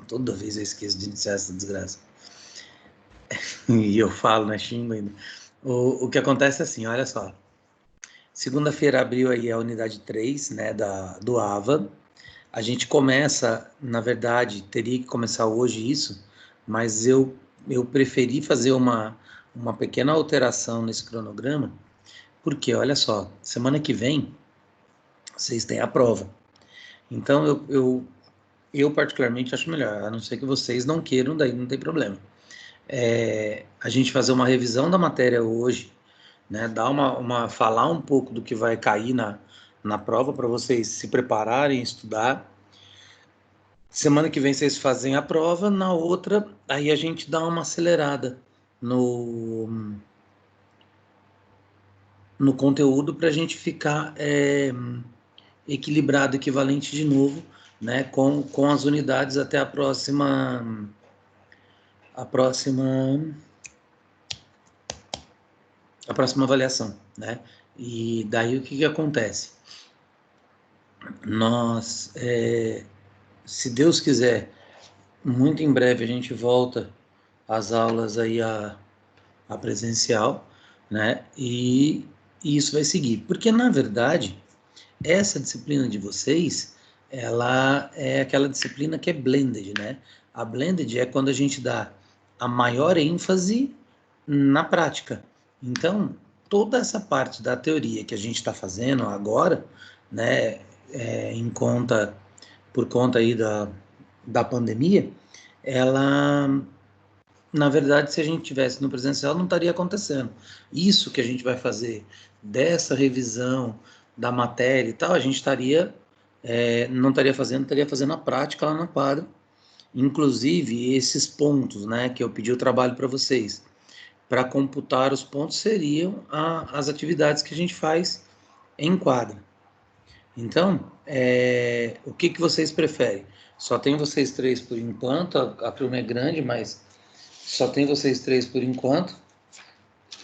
Toda vez eu esqueço de iniciar essa desgraça. E eu falo, né? Xingo ainda. O que acontece é assim, olha só. Segunda-feira abriu aí a unidade 3, né, do AVA. A gente começa, na verdade, teria que começar hoje isso, mas eu preferi fazer uma pequena alteração nesse cronograma, porque, olha só, semana que vem vocês têm a prova. Então, eu particularmente acho melhor, a não ser que vocês não queiram, daí não tem problema. A gente fazer uma revisão da matéria hoje, né, dar falar um pouco do que vai cair na prova para vocês se prepararem, estudar. Semana que vem vocês fazem a prova, na outra, aí a gente dá uma acelerada no conteúdo para a gente ficar equilibrado, equivalente de novo, né, com as unidades até a próxima avaliação, né? E daí o que acontece? Nós, se Deus quiser, muito em breve a gente volta às aulas aí a presencial, né? E isso vai seguir, porque na verdade essa disciplina de vocês, ela é aquela disciplina que é blended, né? A blended é quando a gente dá a maior ênfase na prática. Então, toda essa parte da teoria que a gente está fazendo agora, né, por conta aí da pandemia, ela, na verdade, se a gente tivesse no presencial, não estaria acontecendo. Isso que a gente vai fazer dessa revisão da matéria e tal, a gente não estaria fazendo a prática lá na quadra. Inclusive, esses pontos, né, que eu pedi o trabalho para vocês, para computar os pontos seriam as atividades que a gente faz em quadra. Então, o que vocês preferem? Só tem vocês três por enquanto, a turma é grande, mas só tem vocês três por enquanto.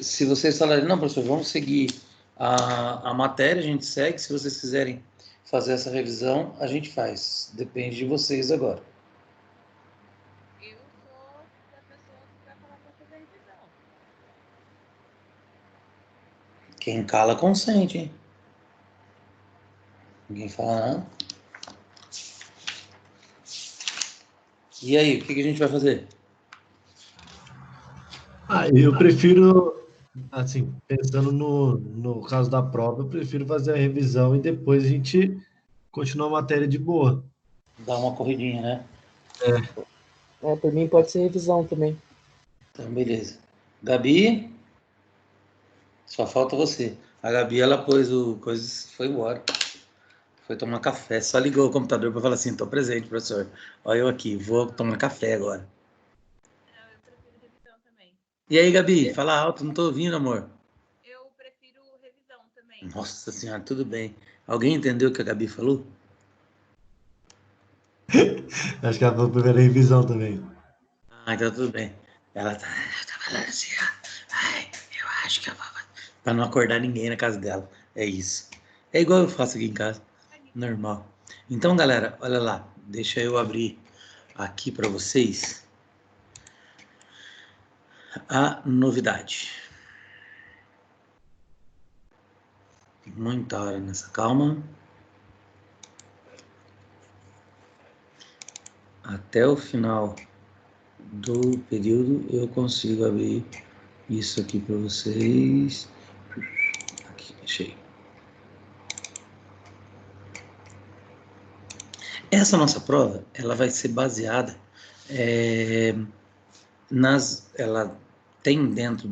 Se vocês falarem, não, professor, vamos seguir a matéria, a gente segue. Se vocês quiserem fazer essa revisão, a gente faz. Depende de vocês agora. Eu sou da pessoa que vai falar para fazer revisão. Quem cala, consente, hein? Ninguém fala nada. E aí, o que a gente vai fazer? Eu prefiro, assim, pensando no caso da prova, eu prefiro fazer a revisão e depois a gente continua a matéria de boa. Dá uma corridinha, né? Por mim pode ser revisão também. Então, beleza. Gabi, só falta você. A Gabi, ela pôs foi embora. Foi tomar café. Só ligou o computador para falar assim, estou presente, professor. Olha eu aqui, vou tomar café agora. Eu prefiro revisão também. E aí, Gabi, fala alto, não estou ouvindo, amor. Eu prefiro revisão também. Nossa senhora, tudo bem. Alguém entendeu o que a Gabi falou? Acho que ela falou primeira revisão também. Ah, então tudo bem. Ela tá falando assim, ai, eu acho que eu vou... Para não acordar ninguém na casa dela. É isso. É igual eu faço aqui em casa. Normal. Então, galera, olha lá. Deixa eu abrir aqui para vocês a novidade. Muita hora nessa calma. Até o final do período eu consigo abrir isso aqui para vocês. Aqui, achei. Essa nossa prova, ela vai ser baseada ela tem dentro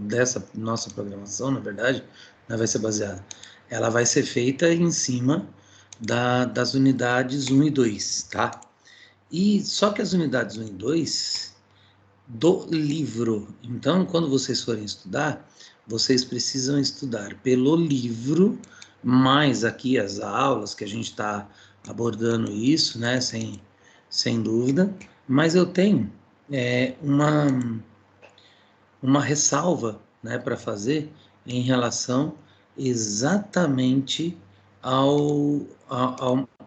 dessa nossa programação, na verdade, ela vai ser baseada. Ela vai ser feita em cima das unidades 1 e 2, tá? E só que as unidades 1 e 2 do livro. Então, quando vocês forem estudar, vocês precisam estudar pelo livro, mais aqui as aulas que a gente está abordando isso, né? Sem dúvida. Mas eu tenho uma ressalva, né, para fazer em relação exatamente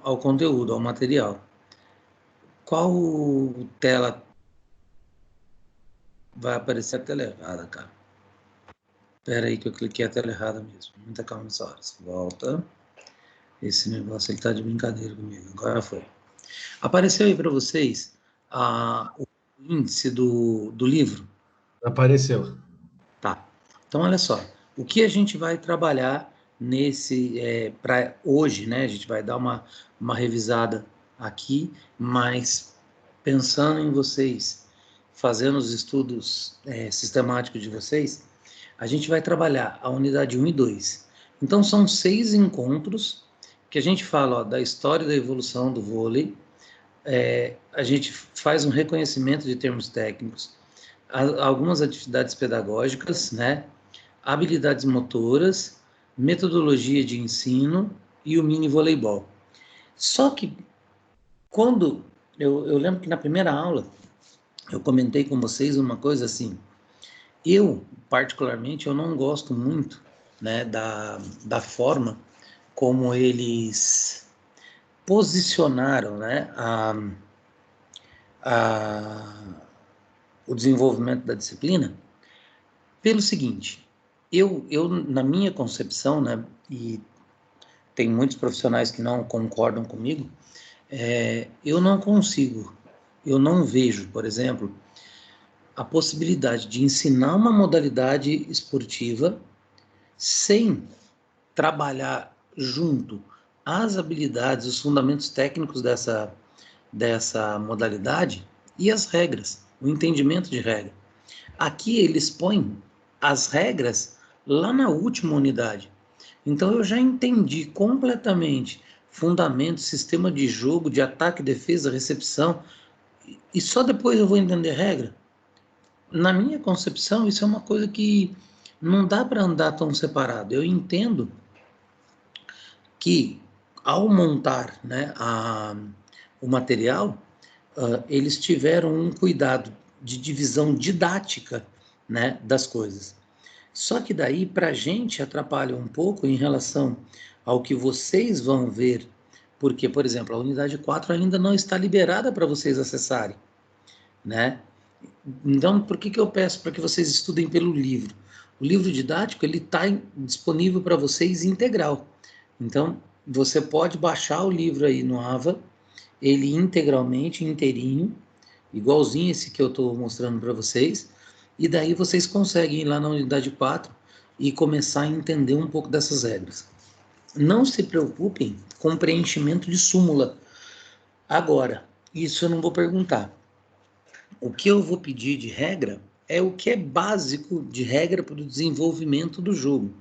ao conteúdo, ao material. Qual tela vai aparecer? A tela errada, cara. Espera aí que eu cliquei a tela errada mesmo. Muita calma nessa hora. Volta. Esse negócio, ele tá de brincadeira comigo. Agora foi. Apareceu aí para vocês o índice do livro? Apareceu. Tá. Então, olha só. O que a gente vai trabalhar para hoje, né? A gente vai dar uma revisada aqui, mas pensando em vocês, fazendo os estudos sistemáticos de vocês, a gente vai trabalhar a unidade 1 e 2. Então, são 6 encontros que a gente fala da história da evolução do vôlei, a gente faz um reconhecimento de termos técnicos, algumas atividades pedagógicas, né? Habilidades motoras, metodologia de ensino e o mini voleibol. Só que quando eu lembro que na primeira aula eu comentei com vocês uma coisa assim, eu particularmente eu não gosto muito, né, da forma como eles posicionaram, né, o desenvolvimento da disciplina pelo seguinte, eu na minha concepção, né, e tem muitos profissionais que não concordam comigo, eu não consigo, eu não vejo, por exemplo, a possibilidade de ensinar uma modalidade esportiva sem trabalhar junto as habilidades, os fundamentos técnicos dessa modalidade e as regras, o entendimento de regra. Aqui eles põem as regras lá na última unidade. Então eu já entendi completamente fundamento, sistema de jogo, de ataque, defesa, recepção, e só depois eu vou entender regra. Na minha concepção, isso é uma coisa que não dá para andar tão separado. Eu entendo que ao montar, né, o material, eles tiveram um cuidado de divisão didática, né, das coisas. Só que daí, para a gente, atrapalha um pouco em relação ao que vocês vão ver, porque, por exemplo, a unidade 4 ainda não está liberada para vocês acessarem, né? Então, por que eu peço para que vocês estudem pelo livro? O livro didático, ele está disponível para vocês integral. Então, você pode baixar o livro aí no AVA, ele integralmente, inteirinho, igualzinho esse que eu estou mostrando para vocês, e daí vocês conseguem ir lá na unidade 4 e começar a entender um pouco dessas regras. Não se preocupem com preenchimento de súmula. Agora, isso eu não vou perguntar. O que eu vou pedir de regra é o que é básico de regra para o desenvolvimento do jogo.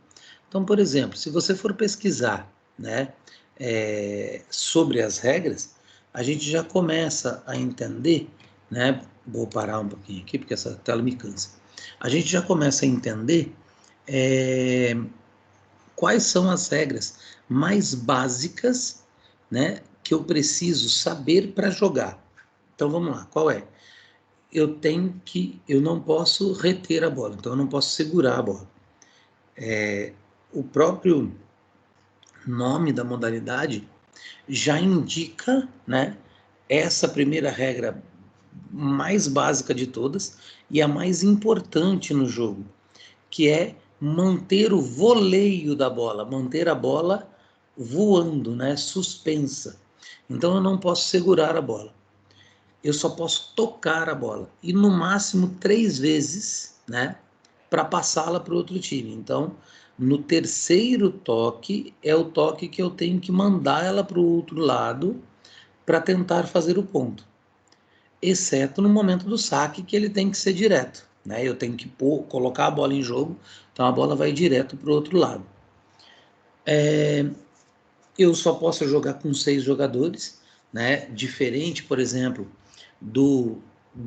Então, por exemplo, se você for pesquisar, né, sobre as regras, a gente já começa a entender, né, vou parar um pouquinho aqui porque essa tela me cansa, a gente já começa a entender quais são as regras mais básicas, né, que eu preciso saber para jogar. Então vamos lá, qual é? Eu não posso reter a bola, então eu não posso segurar a bola. O próprio nome da modalidade já indica, né, essa primeira regra mais básica de todas e a mais importante no jogo, que é manter o voleio da bola, manter a bola voando, né, suspensa. Então eu não posso segurar a bola. Eu só posso tocar a bola e no máximo 3 vezes, né, para passá-la para o outro time. Então, no terceiro toque é o toque que eu tenho que mandar ela para o outro lado para tentar fazer o ponto, exceto no momento do saque que ele tem que ser direto, né? Eu tenho que colocar a bola em jogo, então a bola vai direto para o outro lado. Eu só posso jogar com 6 jogadores, né? Diferente, por exemplo, do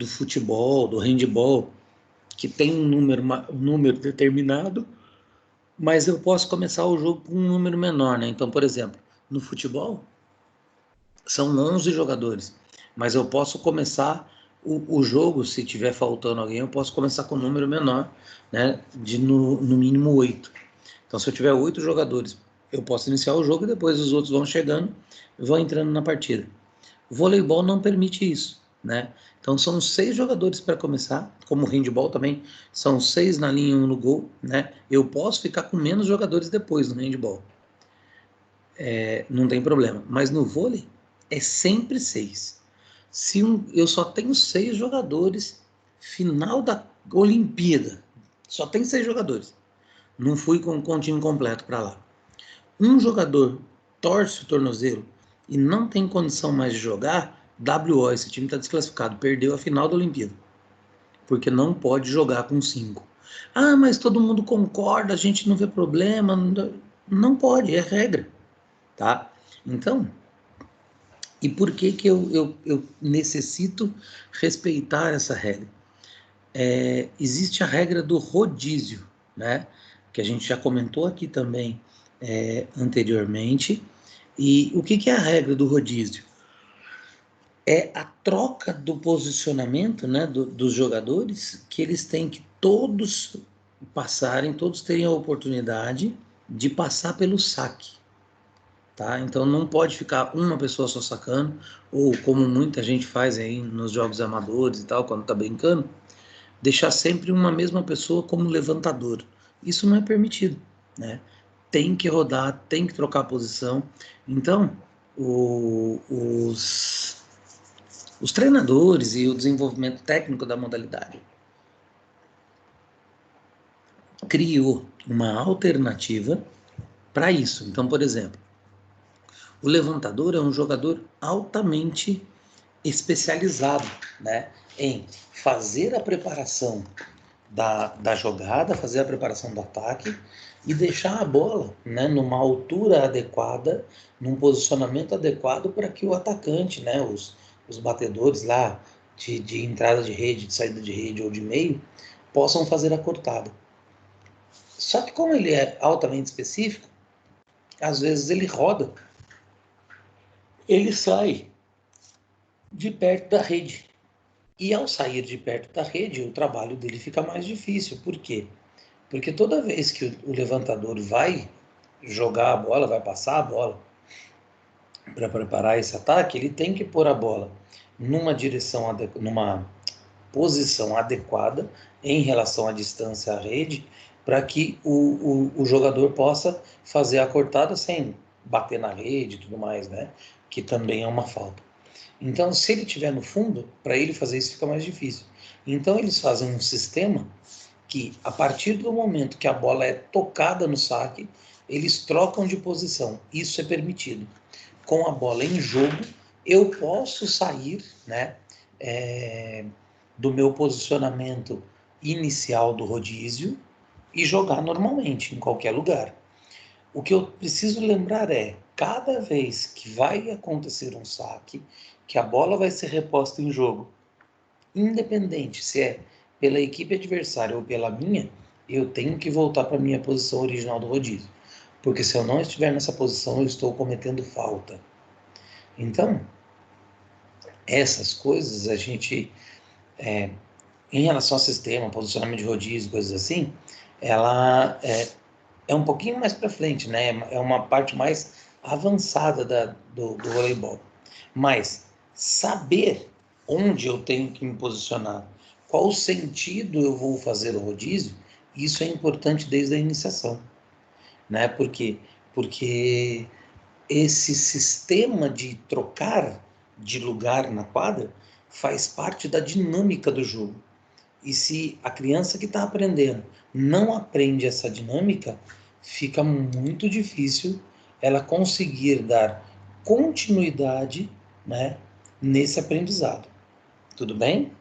futebol, do handball, que tem um número determinado, mas eu posso começar o jogo com um número menor, né? Então, por exemplo, no futebol, são 11 jogadores, mas eu posso começar o jogo, se tiver faltando alguém, eu posso começar com um número menor, né? De no mínimo 8. Então, se eu tiver 8 jogadores Eu posso iniciar o jogo e depois os outros vão chegando, vão entrando na partida. O voleibol não permite isso, né? Então são 6 jogadores para começar, como o handball também, são 6 na linha e 1 no gol, né? Eu posso ficar com menos jogadores depois no handball. Não tem problema. Mas no vôlei é sempre 6. Eu só tenho 6 jogadores, final da Olimpíada, só tem 6 jogadores. Não fui com o time completo para lá. Um jogador torce o tornozelo e não tem condição mais de jogar, WO, esse time está desclassificado, perdeu a final da Olimpíada, porque não pode jogar com 5. Ah, mas todo mundo concorda, a gente não vê problema. Não pode, é regra, tá? Então, e por que eu necessito respeitar essa regra? Existe a regra do rodízio, né? Que a gente já comentou aqui também anteriormente. E o que é a regra do rodízio? É a troca do posicionamento, né, dos jogadores, que eles têm que todos passarem, todos terem a oportunidade de passar pelo saque. Tá? Então não pode ficar uma pessoa só sacando, ou como muita gente faz aí nos jogos amadores e tal, quando tá brincando, deixar sempre uma mesma pessoa como levantador. Isso não é permitido, né? Tem que rodar, tem que trocar a posição. Então, os treinadores e o desenvolvimento técnico da modalidade criou uma alternativa para isso. Então, por exemplo, o levantador é um jogador altamente especializado, né, em fazer a preparação da jogada, fazer a preparação do ataque e deixar a bola, né, numa altura adequada, num posicionamento adequado para que o atacante, né, os batedores lá de entrada de rede, de saída de rede ou de meio, possam fazer a cortada. Só que como ele é altamente específico, às vezes ele roda, ele sai de perto da rede. E ao sair de perto da rede, o trabalho dele fica mais difícil. Por quê? Porque toda vez que o levantador vai jogar a bola, vai passar a bola para preparar esse ataque, ele tem que pôr a bola numa posição adequada em relação à distância à rede, para que o jogador possa fazer a cortada sem bater na rede e tudo mais, né? Que também é uma falta. Então, se ele estiver no fundo, para ele fazer isso fica mais difícil. Então, eles fazem um sistema que, a partir do momento que a bola é tocada no saque, eles trocam de posição. Isso é permitido. Com a bola em jogo, eu posso sair, né, do meu posicionamento inicial do rodízio e jogar normalmente, em qualquer lugar. O que eu preciso lembrar é, cada vez que vai acontecer um saque, que a bola vai ser reposta em jogo, independente se é pela equipe adversária ou pela minha, eu tenho que voltar para a minha posição original do rodízio. Porque se eu não estiver nessa posição, eu estou cometendo falta. Então, essas coisas a gente, em relação ao sistema, posicionamento de rodízio, coisas assim, ela é um pouquinho mais para frente, né? É uma parte mais avançada do voleibol. Mas saber onde eu tenho que me posicionar, qual sentido eu vou fazer o rodízio, isso é importante desde a iniciação, né? Porque esse sistema de trocar de lugar na quadra faz parte da dinâmica do jogo. E se a criança que está aprendendo não aprende essa dinâmica, fica muito difícil ela conseguir dar continuidade, né, nesse aprendizado. Tudo bem?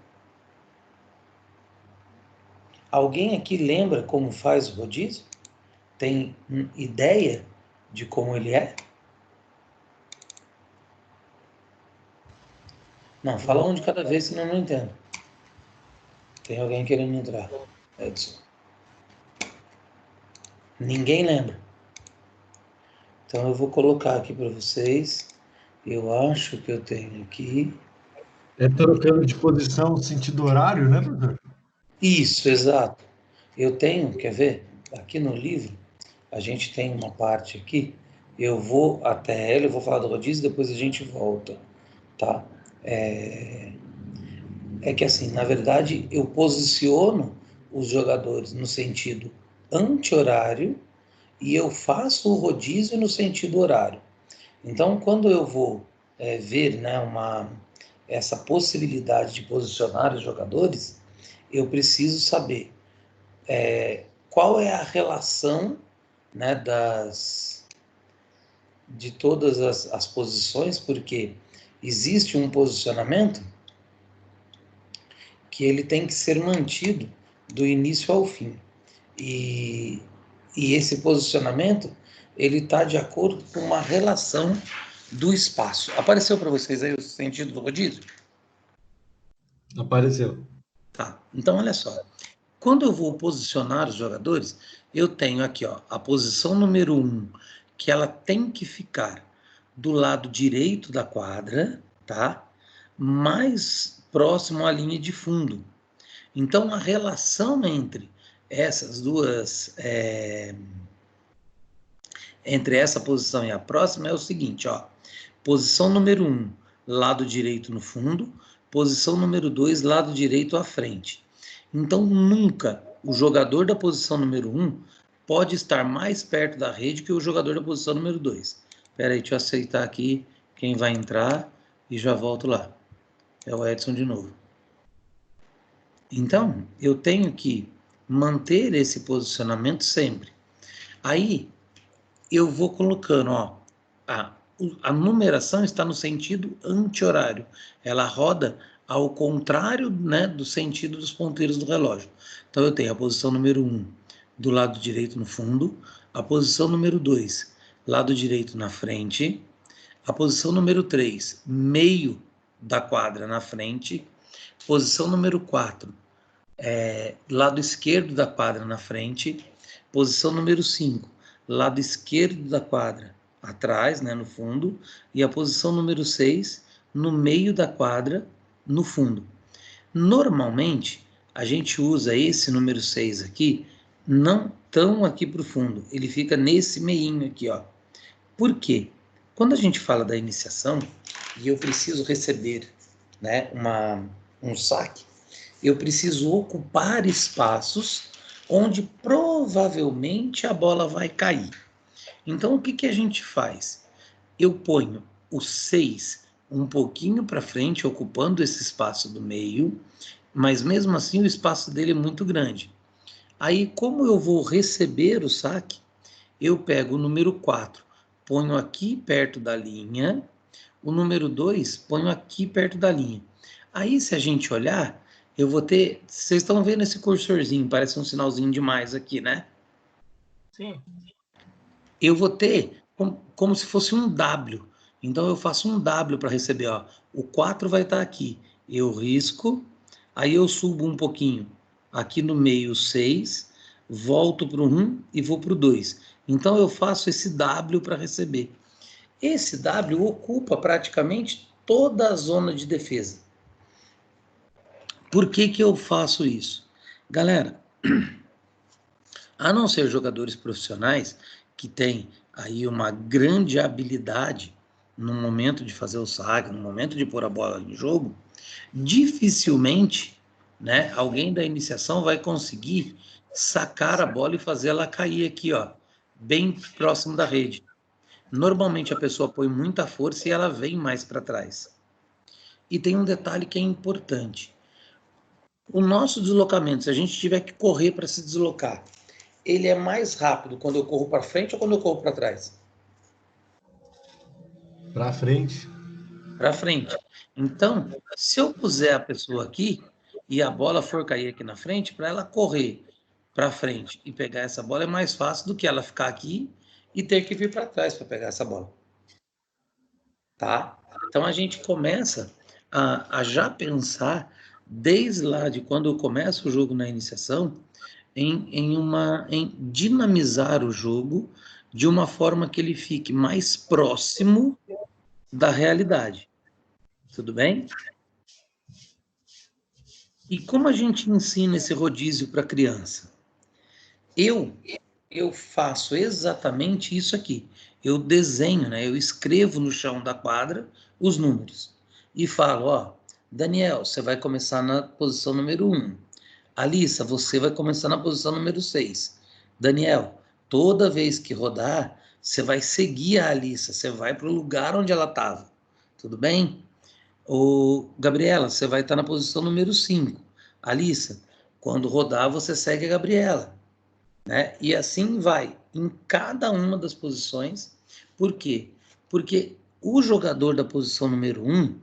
Alguém aqui lembra como faz o rodízio? Tem ideia de como ele é? Não, fala um de cada vez, senão eu não entendo. Tem alguém querendo entrar. Edson. Ninguém lembra. Então eu vou colocar aqui para vocês. Eu acho que eu tenho aqui. É trocando de posição sentido horário, né, professor? Isso, exato. Eu tenho, quer ver? Aqui no livro, a gente tem uma parte aqui Eu vou até ela, eu vou falar do rodízio, depois a gente volta, tá? É que assim, na verdade, eu posiciono os jogadores no sentido anti-horário e eu faço o rodízio no sentido horário. Então, quando eu vou ver, né, essa possibilidade de posicionar os jogadores, eu preciso saber qual é a relação, né, de todas as posições, porque existe um posicionamento que ele tem que ser mantido do início ao fim. E, e esse posicionamento, ele está de acordo com uma relação do espaço. Apareceu para vocês aí o sentido do rodízio? Apareceu. Tá. Então, olha só. Quando eu vou posicionar os jogadores, eu tenho aqui, ó, a posição número 1, que ela tem que ficar do lado direito da quadra, tá? Mais próximo à linha de fundo. Então, a relação entre essas duas, entre essa posição e a próxima é o seguinte, ó. Posição número 1, lado direito no fundo. Posição número 2, lado direito à frente. Então, nunca o jogador da posição número 1 pode estar mais perto da rede que o jogador da posição número 2. Espera aí, deixa eu aceitar aqui quem vai entrar e já volto lá. É o Edson de novo. Então, eu tenho que manter esse posicionamento sempre. Aí, eu vou colocando, ó, a numeração está no sentido anti-horário. Ela roda ao contrário, né, do sentido dos ponteiros do relógio. Então, eu tenho a posição número 1 do lado direito no fundo, a posição número 2, lado direito na frente, a posição número 3, meio da quadra na frente, posição número 4, lado esquerdo da quadra na frente, posição número 5, lado esquerdo da quadra atrás, né, no fundo, e a posição número 6, no meio da quadra, no fundo. Normalmente, a gente usa esse número 6 aqui, não tão aqui para o fundo, ele fica nesse meinho aqui, ó. Por quê? Quando a gente fala da iniciação, e eu preciso receber, né, um saque, eu preciso ocupar espaços onde provavelmente a bola vai cair. Então, o que, que a gente faz? Eu ponho o 6 um pouquinho para frente, ocupando esse espaço do meio, mas mesmo assim o espaço dele é muito grande. Aí, como eu vou receber o saque, eu pego o número 4, ponho aqui perto da linha, o número 2 ponho aqui perto da linha. Aí, se a gente olhar, eu vou ter... Vocês estão vendo esse cursorzinho, parece um sinalzinho de mais aqui, né? Sim. Eu vou ter como se fosse um W. Então, eu faço um W para receber, ó. O 4 vai estar aqui. Eu risco, aí eu subo um pouquinho. Aqui no meio, 6, volto para o 1 e vou para o 2. Então, eu faço esse W para receber. Esse W ocupa praticamente toda a zona de defesa. Por que que eu faço isso? Galera, a não ser jogadores profissionais que têm aí uma grande habilidade no momento de fazer o saque, no momento de pôr a bola em jogo, dificilmente, né, alguém da iniciação vai conseguir sacar a bola e fazer ela cair aqui, ó, bem próximo da rede. Normalmente a pessoa põe muita força e ela vem mais para trás. E tem um detalhe que é importante. O nosso deslocamento, se a gente tiver que correr para se deslocar, ele é mais rápido quando eu corro para frente ou quando eu corro para trás? Para frente. Para frente. Então, se eu puser a pessoa aqui e a bola for cair aqui na frente, para ela correr para frente e pegar essa bola é mais fácil do que ela ficar aqui e ter que vir para trás para pegar essa bola. Tá? Então a gente começa a já pensar desde lá de quando eu começo o jogo na iniciação em dinamizar o jogo de uma forma que ele fique mais próximo da realidade. Tudo bem? E como a gente ensina esse rodízio para a criança? Eu faço exatamente isso aqui. eu desenho, né? Eu escrevo no chão da quadra os números e falo, ó, Daniel, você vai começar na posição número 1. Alissa, você vai começar na posição número 6. Daniel, toda vez que rodar, você vai seguir a Alissa, você vai para o lugar onde ela estava. Tudo bem? Ô, Gabriela, você vai estar na posição número 5. Alissa, quando rodar, você segue a Gabriela, né? E assim vai, em cada uma das posições. Por quê? Porque o jogador da posição número 1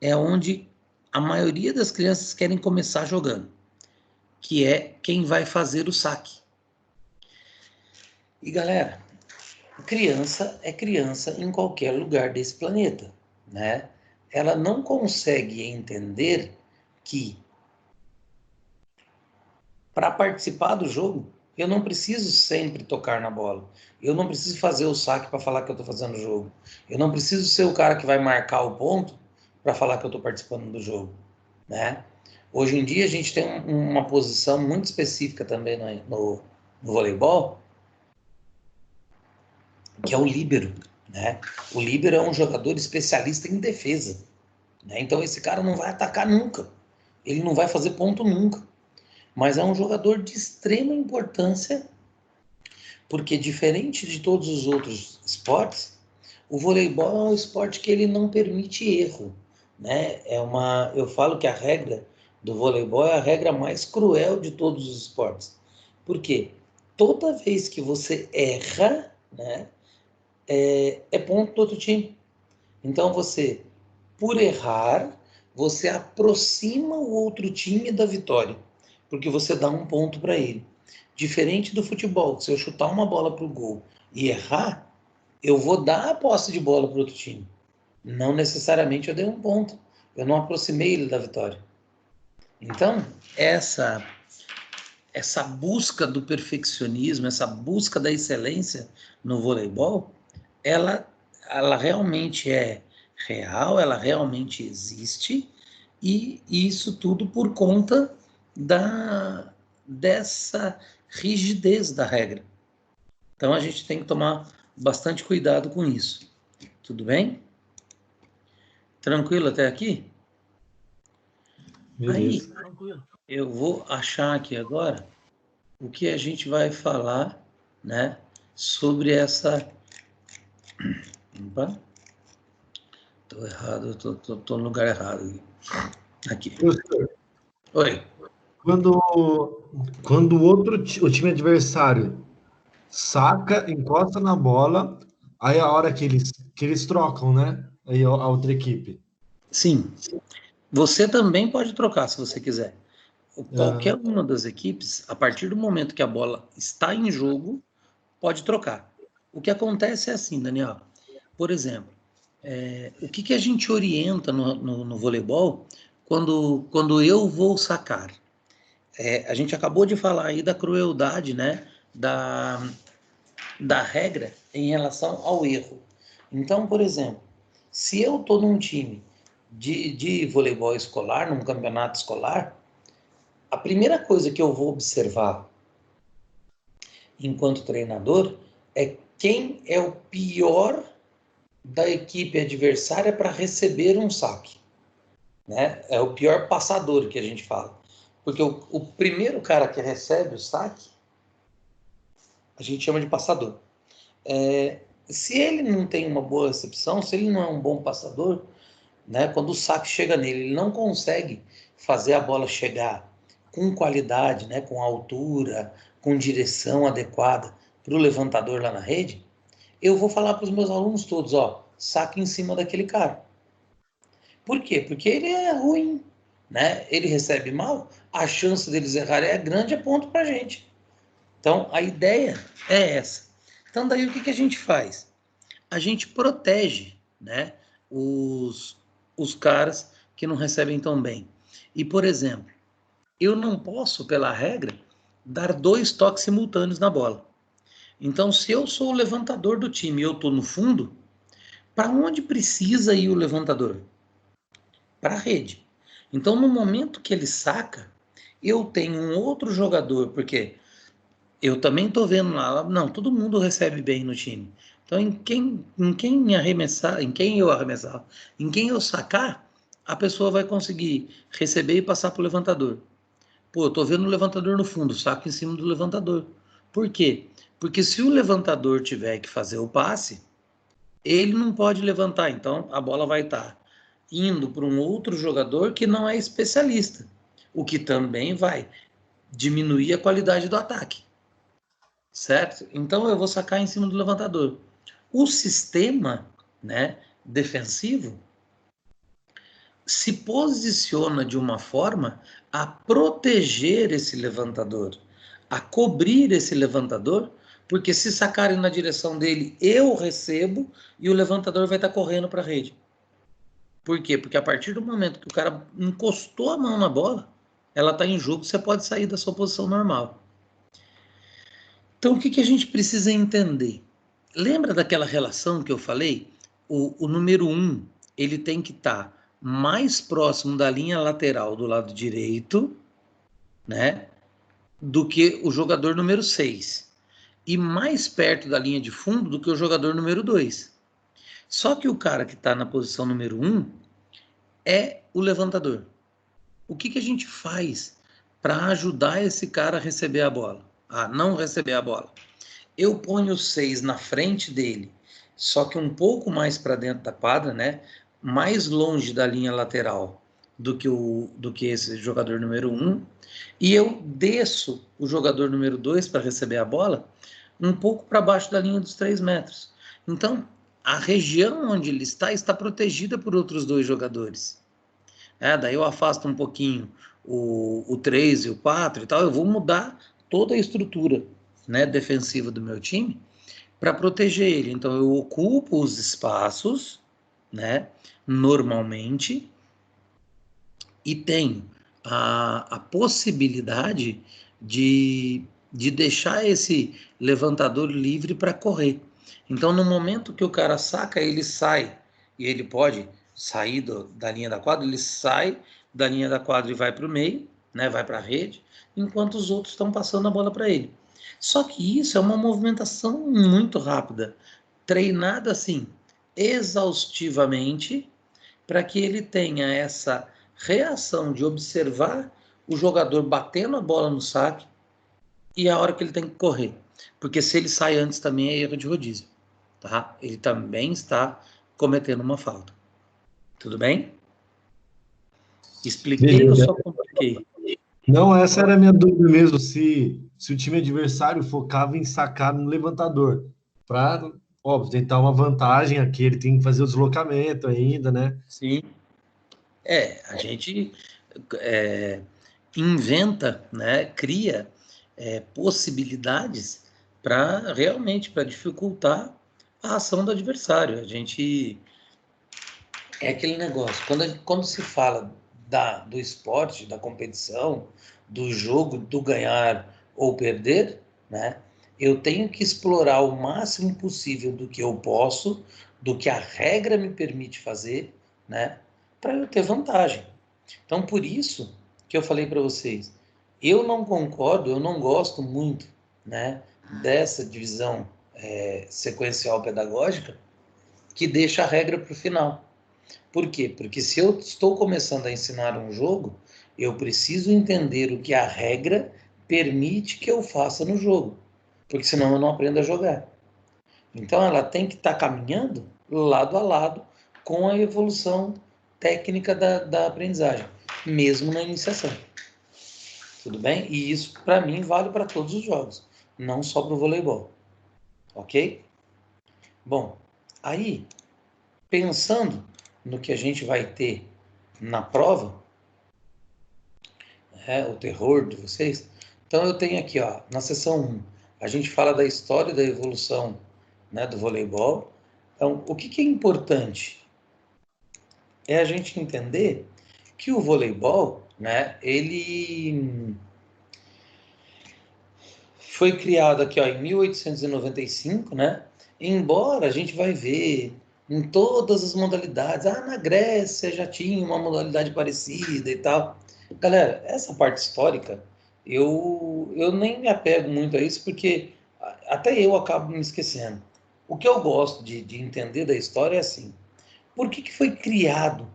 é onde a maioria das crianças querem começar jogando, que é quem vai fazer o saque. E galera, criança é criança em qualquer lugar desse planeta, né? Ela não consegue entender que para participar do jogo, eu não preciso sempre tocar na bola. Eu não preciso fazer o saque para falar que eu estou fazendo o jogo. Eu não preciso ser o cara que vai marcar o ponto para falar que eu estou participando do jogo, né? Hoje em dia a gente tem uma posição muito específica também no voleibol, que é o líbero, né? O líbero é um jogador especialista em defesa, né? Então esse cara não vai atacar nunca, ele não vai fazer ponto nunca, mas é um jogador de extrema importância, porque diferente de todos os outros esportes, o voleibol é um esporte que ele não permite erro, né? Eu falo que a regra do voleibol é a regra mais cruel de todos os esportes. Por quê? Toda vez que você erra, né, é ponto do outro time. Então você, por errar, você aproxima o outro time da vitória, porque você dá um ponto para ele. Diferente do futebol, se eu chutar uma bola para o gol e errar, eu vou dar a posse de bola para o outro time. Não necessariamente eu dei um ponto. Eu não aproximei ele da vitória. Então, essa busca do perfeccionismo, essa busca da excelência no voleibol, ela realmente é real, ela realmente existe, e isso tudo por conta dessa rigidez da regra. Então a gente tem que tomar bastante cuidado com isso. Tudo bem? Tranquilo até aqui? Aí, Beleza. eu vou achar aqui agora o que a gente vai falar, né, sobre essa... Opa, tô errado, tô no lugar errado aqui. Professor, Oi. quando o time adversário saca, encosta na bola, aí é a hora que eles trocam, né? Aí a outra equipe. Sim, você também pode trocar se você quiser. Qualquer Ah, uma das equipes, a partir do momento que a bola está em jogo, pode trocar. O que acontece é assim, Daniel. Por exemplo, o que a gente orienta no voleibol quando eu vou sacar? A gente acabou de falar aí da crueldade, né? Da regra em relação ao erro. Então, por exemplo, se eu estou num time de voleibol escolar, num campeonato escolar, a primeira coisa que eu vou observar enquanto treinador é quem é o pior da equipe adversária para receber um saque, né? É o pior passador que a gente fala. Porque o primeiro cara que recebe o saque, a gente chama de passador. Se ele não tem uma boa recepção, se ele não é um bom passador, né, quando o saque chega nele, ele não consegue fazer a bola chegar com qualidade, né, com altura, com direção adequada para o levantador lá na rede, eu vou falar para os meus alunos todos, ó, saque em cima daquele cara. Por quê? Porque ele é ruim, né? Ele recebe mal, a chance deles errarem é grande, é ponto para a gente. Então, a ideia é essa. Então, daí o que a gente faz? A gente protege, né, os caras que não recebem tão bem. E, por exemplo, eu não posso, pela regra, dar 2 toques simultâneos na bola. Então, se eu sou o levantador do time e eu estou no fundo, para onde precisa ir o levantador? Para a rede. Então, no momento que ele saca, eu tenho um outro jogador, porque eu também estou vendo lá, não, todo mundo recebe bem no time. Então, em quem arremessar, em quem eu arremessar, em quem eu sacar, a pessoa vai conseguir receber e passar para o levantador. Pô, eu tô vendo o levantador no fundo, saco em cima do levantador. Por quê? Porque se o levantador tiver que fazer o passe, ele não pode levantar, então a bola vai estar indo para um outro jogador que não é especialista, o que também vai diminuir a qualidade do ataque, certo? Então eu vou sacar em cima do levantador. O sistema, né, defensivo se posiciona de uma forma a proteger esse levantador, a cobrir esse levantador, porque se sacarem na direção dele, eu recebo e o levantador vai estar correndo para a rede. Por quê? Porque a partir do momento que o cara encostou a mão na bola, ela está em jogo, você pode sair da sua posição normal. Então, o que a gente precisa entender? Lembra daquela relação que eu falei? O número 1, ele tem que estar mais próximo da linha lateral do lado direito, né, do que o jogador número 6. E mais perto da linha de fundo do que o jogador número 2. Só que o cara que está na posição número 1 é o levantador. O que a gente faz para ajudar esse cara a receber a bola? A não receber a bola? Eu ponho o 6 na frente dele, só que um pouco mais para dentro da quadra, né? Mais longe da linha lateral do que esse jogador número 1, e eu desço o jogador número 2 para receber a bola um pouco para baixo da linha dos 3 metros. Então, a região onde ele está protegida por outros 2 jogadores. Daí eu afasto um pouquinho o 3 e o 4 e tal, eu vou mudar toda a estrutura, né, defensiva do meu time para proteger ele. Então eu ocupo os espaços, né, normalmente, e tenho a possibilidade de deixar esse levantador livre para correr. Então, no momento que o cara saca, ele sai, e ele pode sair da linha da quadra, ele sai da linha da quadra e vai para o meio, né, vai para a rede, enquanto os outros estão passando a bola para ele. Só que isso é uma movimentação muito rápida, treinada assim, exaustivamente, para que ele tenha essa reação de observar o jogador batendo a bola no saque e a hora que ele tem que correr. Porque se ele sai antes também é erro de rodízio, tá? Ele também está cometendo uma falta. Tudo bem? Expliquei ou Beleza. só compliquei? Não, essa era a minha dúvida mesmo, se o time adversário focava em sacar no levantador, para, óbvio, tentar uma vantagem aqui, ele tem que fazer o deslocamento ainda, né? Sim. A gente inventa, né, cria possibilidades para realmente para dificultar a ação do adversário. A gente é aquele negócio, quando se fala do esporte, da competição, do jogo, do ganhar ou perder, né? Eu tenho que explorar o máximo possível do que eu posso, do que a regra me permite fazer, né? Para eu ter vantagem. Então, por isso que eu falei para vocês, eu não concordo, eu não gosto muito, né, dessa divisão sequencial pedagógica que deixa a regra para o final. Por quê? Porque se eu estou começando a ensinar um jogo, eu preciso entender o que a regra permite que eu faça no jogo, porque senão eu não aprendo a jogar. Então ela tem que estar caminhando lado a lado com a evolução técnica da aprendizagem, mesmo na iniciação. Tudo bem? E isso, para mim, vale para todos os jogos, não só para o voleibol. Ok? Bom, aí, pensando no que a gente vai ter na prova, o terror de vocês, então eu tenho aqui, ó, na seção 1, a gente fala da história da evolução, né, do voleibol. Então, o que é importante? É a gente entender que o voleibol, né, ele foi criado aqui, ó, em 1895, né? Embora a gente vai ver em todas as modalidades, na Grécia já tinha uma modalidade parecida e tal. Galera, essa parte histórica, eu nem me apego muito a isso, porque até eu acabo me esquecendo, O que eu gosto de entender da história é assim, por que foi criado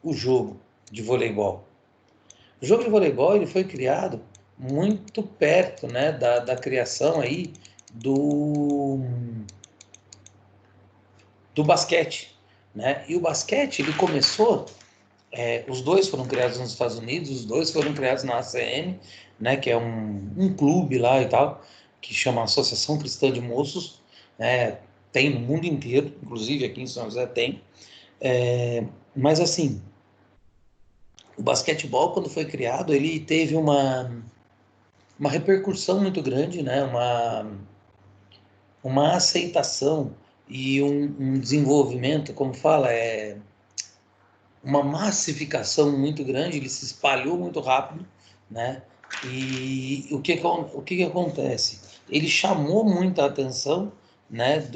o jogo de voleibol? O jogo de voleibol ele foi criado muito perto, né, da criação aí do, do basquete, né? E o basquete ele começou, os dois foram criados nos Estados Unidos, os dois foram criados na ACM, né, que é um clube lá e tal, que chama Associação Cristã de Moços, né? Tem no mundo inteiro, inclusive aqui em São José tem. Mas assim, o basquetebol quando foi criado ele teve uma repercussão muito grande, né? Uma aceitação e um desenvolvimento, como fala, uma massificação muito grande, ele se espalhou muito rápido, né? E o que acontece? Ele chamou muita atenção, né,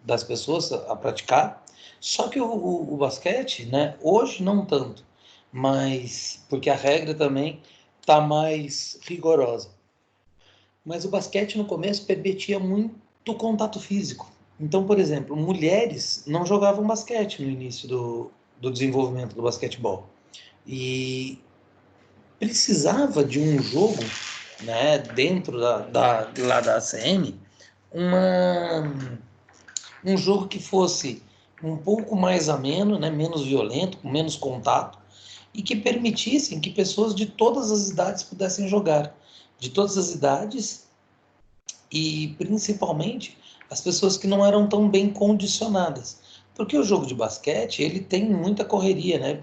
das pessoas a praticar, só que o basquete, né, hoje não tanto, mas porque a regra também está mais rigorosa. Mas o basquete no começo permitia muito contato físico. Então, por exemplo, mulheres não jogavam basquete no início do desenvolvimento do basquetebol. E precisava de um jogo, né, dentro lá da ACM, uma, um jogo que fosse um pouco mais ameno, né, menos violento, com menos contato, e que permitissem que pessoas de todas as idades pudessem jogar. De todas as idades e principalmente as pessoas que não eram tão bem condicionadas. Porque o jogo de basquete, ele tem muita correria, né?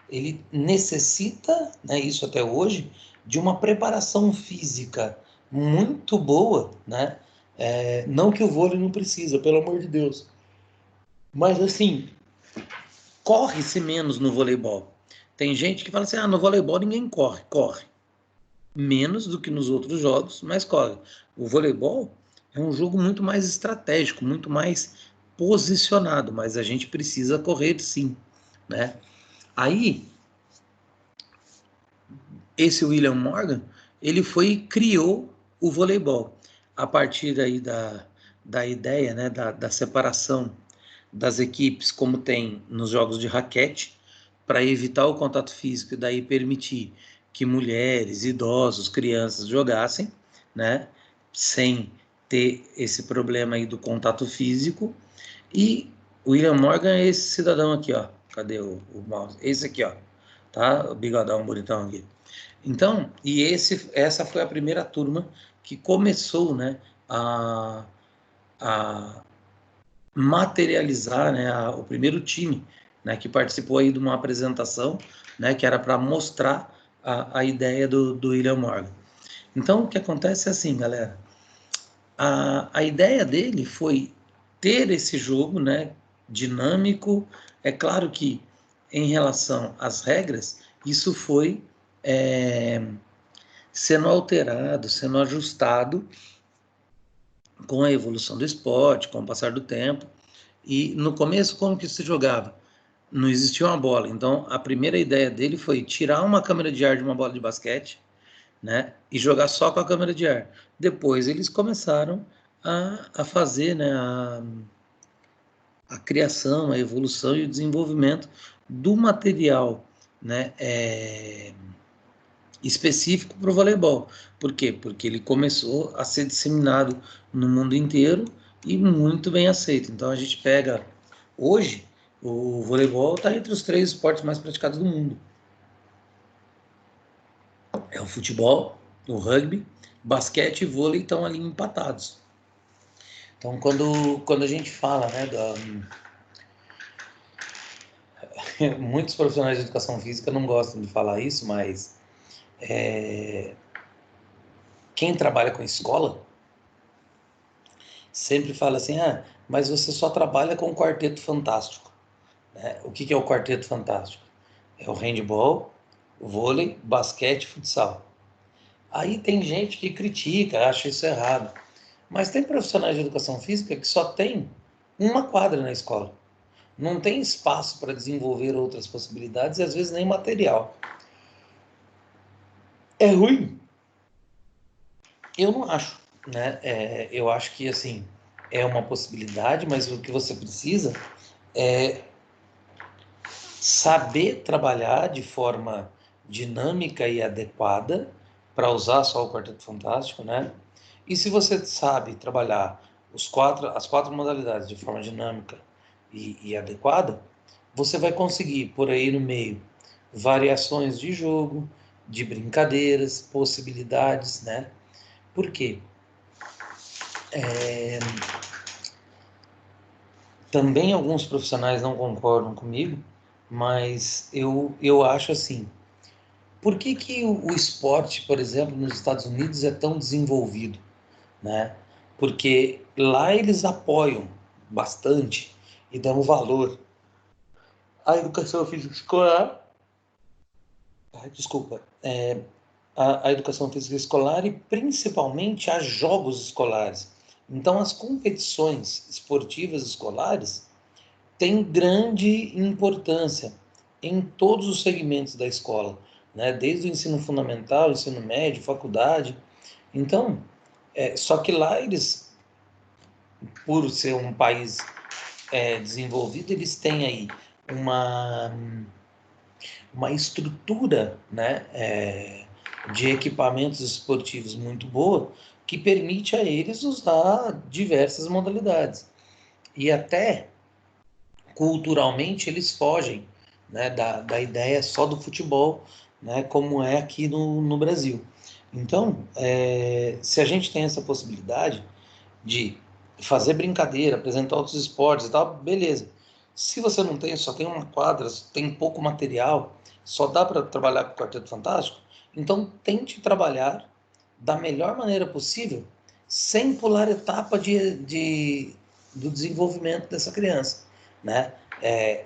Ele necessita, né, isso até hoje, de uma preparação física muito boa, né? Não que o vôlei não precisa, pelo amor de Deus. Mas assim, corre-se menos no voleibol. Tem gente que fala assim, no voleibol ninguém corre. Corre. Menos do que nos outros jogos, mas corre. O voleibol é um jogo muito mais estratégico, muito mais posicionado, mas a gente precisa correr sim, né? Aí, esse William Morgan, ele criou o voleibol a partir aí da ideia, né, da separação das equipes, como tem nos jogos de raquete, para evitar o contato físico e daí permitir que mulheres, idosos, crianças jogassem, né, sem ter esse problema aí do contato físico. E William Morgan é esse cidadão aqui, ó. Cadê o mouse? Esse aqui, ó. Tá? O bigodão bonitão aqui. Então, essa foi a primeira turma que começou, né, a materializar, né, o primeiro time, né, que participou aí de uma apresentação, né, que era para mostrar a ideia do William Morgan. Então, o que acontece é assim, galera, a ideia dele foi ter esse jogo, né, dinâmico. É claro que, em relação às regras, isso foi sendo alterado, sendo ajustado com a evolução do esporte, com o passar do tempo. E no começo, como que se jogava? Não existia uma bola. Então, a primeira ideia dele foi tirar uma câmera de ar de uma bola de basquete, né, e jogar só com a câmera de ar. Depois, eles começaram a fazer, né, a criação, a evolução e o desenvolvimento do material, né, específico para o voleibol. Por quê? Porque ele começou a ser disseminado no mundo inteiro e muito bem aceito. Então a gente pega hoje o voleibol está entre os 3 esportes mais praticados do mundo. É o futebol, o rugby, basquete e vôlei estão ali empatados. Então quando a gente fala, né, muitos profissionais de educação física não gostam de falar isso, mas quem trabalha com escola sempre fala assim, mas você só trabalha com o quarteto fantástico. Né? O que é o quarteto fantástico? É o handball, o vôlei, basquete e futsal. Aí tem gente que critica, acha isso errado. Mas tem profissionais de educação física que só tem uma quadra na escola. Não tem espaço para desenvolver outras possibilidades e às vezes nem material. É ruim? Eu não acho. Né? Eu acho que assim, é uma possibilidade, mas o que você precisa é saber trabalhar de forma dinâmica e adequada para usar só o Quarteto Fantástico, né? E se você sabe trabalhar as quatro modalidades de forma dinâmica e adequada, você vai conseguir por aí no meio variações de jogo, de brincadeiras, possibilidades, né? Por quê? Também alguns profissionais não concordam comigo, mas eu acho assim. Por que que o esporte, por exemplo, nos Estados Unidos é tão desenvolvido, né? Porque lá eles apoiam bastante e dão valor à educação física escolar, desculpa, a educação física escolar e principalmente a jogos escolares. Então, as competições esportivas escolares têm grande importância em todos os segmentos da escola, né? Desde o ensino fundamental, ensino médio, faculdade. Então, só que lá eles, por ser um país desenvolvido, eles têm aí uma, uma estrutura, né, de equipamentos esportivos muito boa, que permite a eles usar diversas modalidades. E até culturalmente eles fogem, né, da ideia só do futebol, né, como é aqui no Brasil. Então, se a gente tem essa possibilidade de fazer brincadeira, apresentar outros esportes e tal, beleza. Se você não tem, só tem uma quadra, tem pouco material, só dá para trabalhar com o Quarteto Fantástico, então tente trabalhar da melhor maneira possível, sem pular etapa do desenvolvimento dessa criança, né?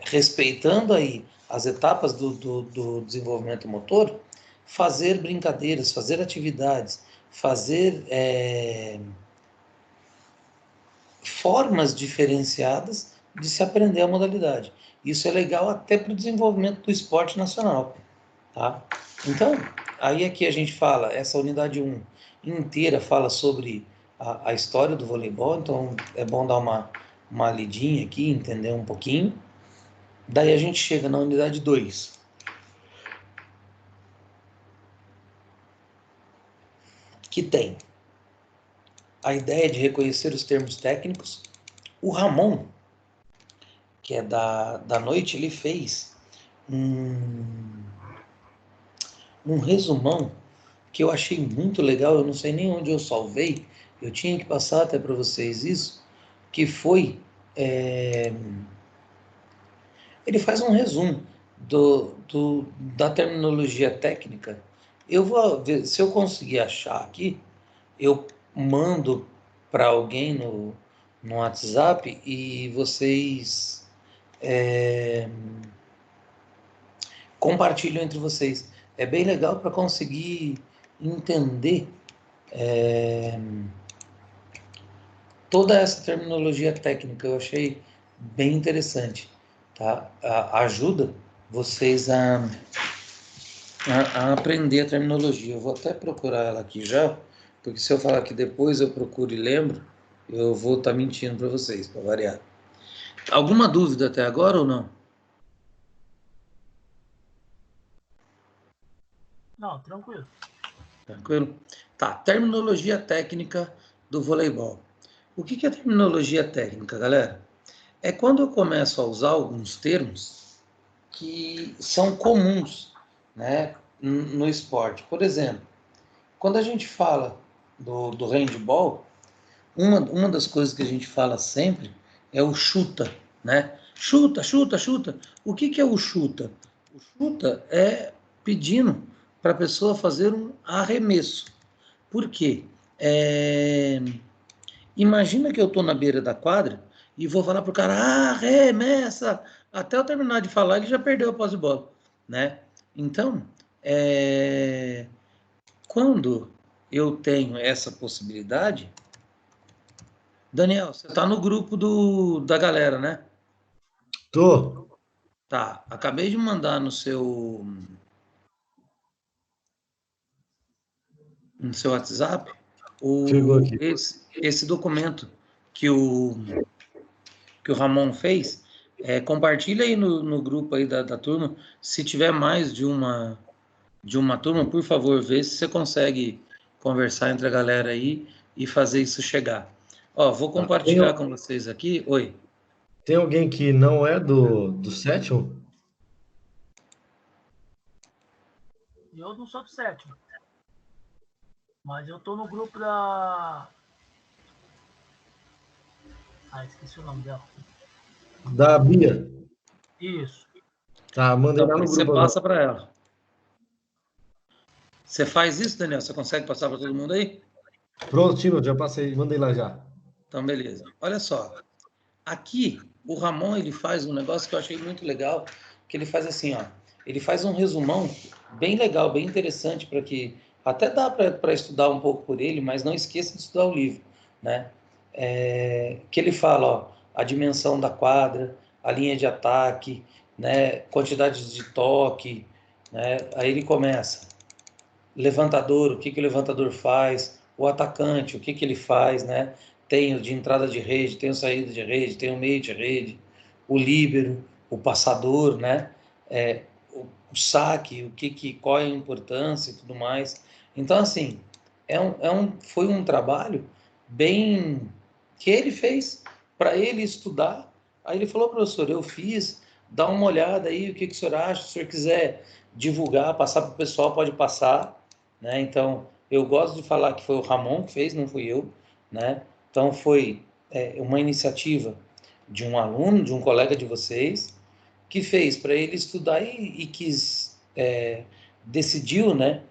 Respeitando aí as etapas do desenvolvimento motor, fazer brincadeiras, fazer atividades, fazer formas diferenciadas de se aprender a modalidade. Isso é legal até para o desenvolvimento do esporte nacional, tá? Então, aí aqui a gente fala, essa unidade 1 inteira fala sobre a história do voleibol, então é bom dar uma lidinha aqui, entender um pouquinho. Daí a gente chega na unidade 2, que tem a ideia de reconhecer os termos técnicos. O Ramon, que é da noite, ele fez um resumão que eu achei muito legal, eu não sei nem onde eu salvei, eu tinha que passar até para vocês isso, que foi, ele faz um resumo da terminologia técnica. Eu vou ver, se eu conseguir achar aqui, eu mando para alguém no WhatsApp e vocês compartilham entre vocês. É bem legal para conseguir entender toda essa terminologia técnica. Eu achei bem interessante, tá? Ajuda vocês a aprender a terminologia. Eu vou até procurar ela aqui já, porque se eu falar que depois eu procuro e lembro, eu vou estar mentindo para vocês, para variar. Alguma dúvida até agora ou não? Não, tranquilo. Tranquilo? Tá, terminologia técnica do voleibol. O que é terminologia técnica, galera? É quando eu começo a usar alguns termos que são comuns, né, no esporte. Por exemplo, quando a gente fala do handball, uma das coisas que a gente fala sempre é o chuta, né? Chuta, chuta, chuta. O que é o chuta? O chuta é pedindo para a pessoa fazer um arremesso. Por quê? Imagina que eu estou na beira da quadra e vou falar para o cara, arremessa! Até eu terminar de falar, ele já perdeu a posse de bola, né? Então, quando eu tenho essa possibilidade, Daniel, você está no grupo da galera, né? Tô. Tá, acabei de mandar no seu WhatsApp Chegou aqui. esse documento que o Ramon fez, compartilha aí no grupo aí da turma. Se tiver mais de uma turma, por favor, vê se você consegue conversar entre a galera aí e fazer isso chegar. Ó, vou Tá. compartilhar com vocês aqui. Oi. Tem alguém que não é do sétimo? Eu não sou do sétimo. Mas eu tô no grupo da. Ah, esqueci o nome dela. Da Bia? Isso. Tá, mandei Então, lá no você grupo agora. passa para ela. Você faz isso, Daniel? Você consegue passar para todo mundo aí? Pronto, Tino, já passei, mandei lá já. Então, beleza. Olha só. Aqui, o Ramon, ele faz um negócio que eu achei muito legal, que ele faz assim, ó. Ele faz um resumão bem legal, bem interessante, para que até dá para estudar um pouco por ele, mas não esqueça de estudar o livro, né? Que ele fala, ó, a dimensão da quadra, a linha de ataque, né? Quantidade de toque, né? Aí ele começa. Levantador, o que o levantador faz, o atacante, o que ele faz, né? Tem o de entrada de rede, tem o saída de rede, tem o meio de rede, o líbero, o passador, né? O saque, qual é a importância e tudo mais. Então, assim, foi um trabalho bem que ele fez para ele estudar. Aí ele falou, professor, eu fiz, dá uma olhada aí, o que o senhor acha? Se o senhor quiser divulgar, passar para o pessoal, pode passar, né? Então, eu gosto de falar que foi o Ramon que fez, não fui eu, né? Então, foi uma iniciativa de um aluno, de um colega de vocês, que fez para ele estudar e quis, decidiu, né,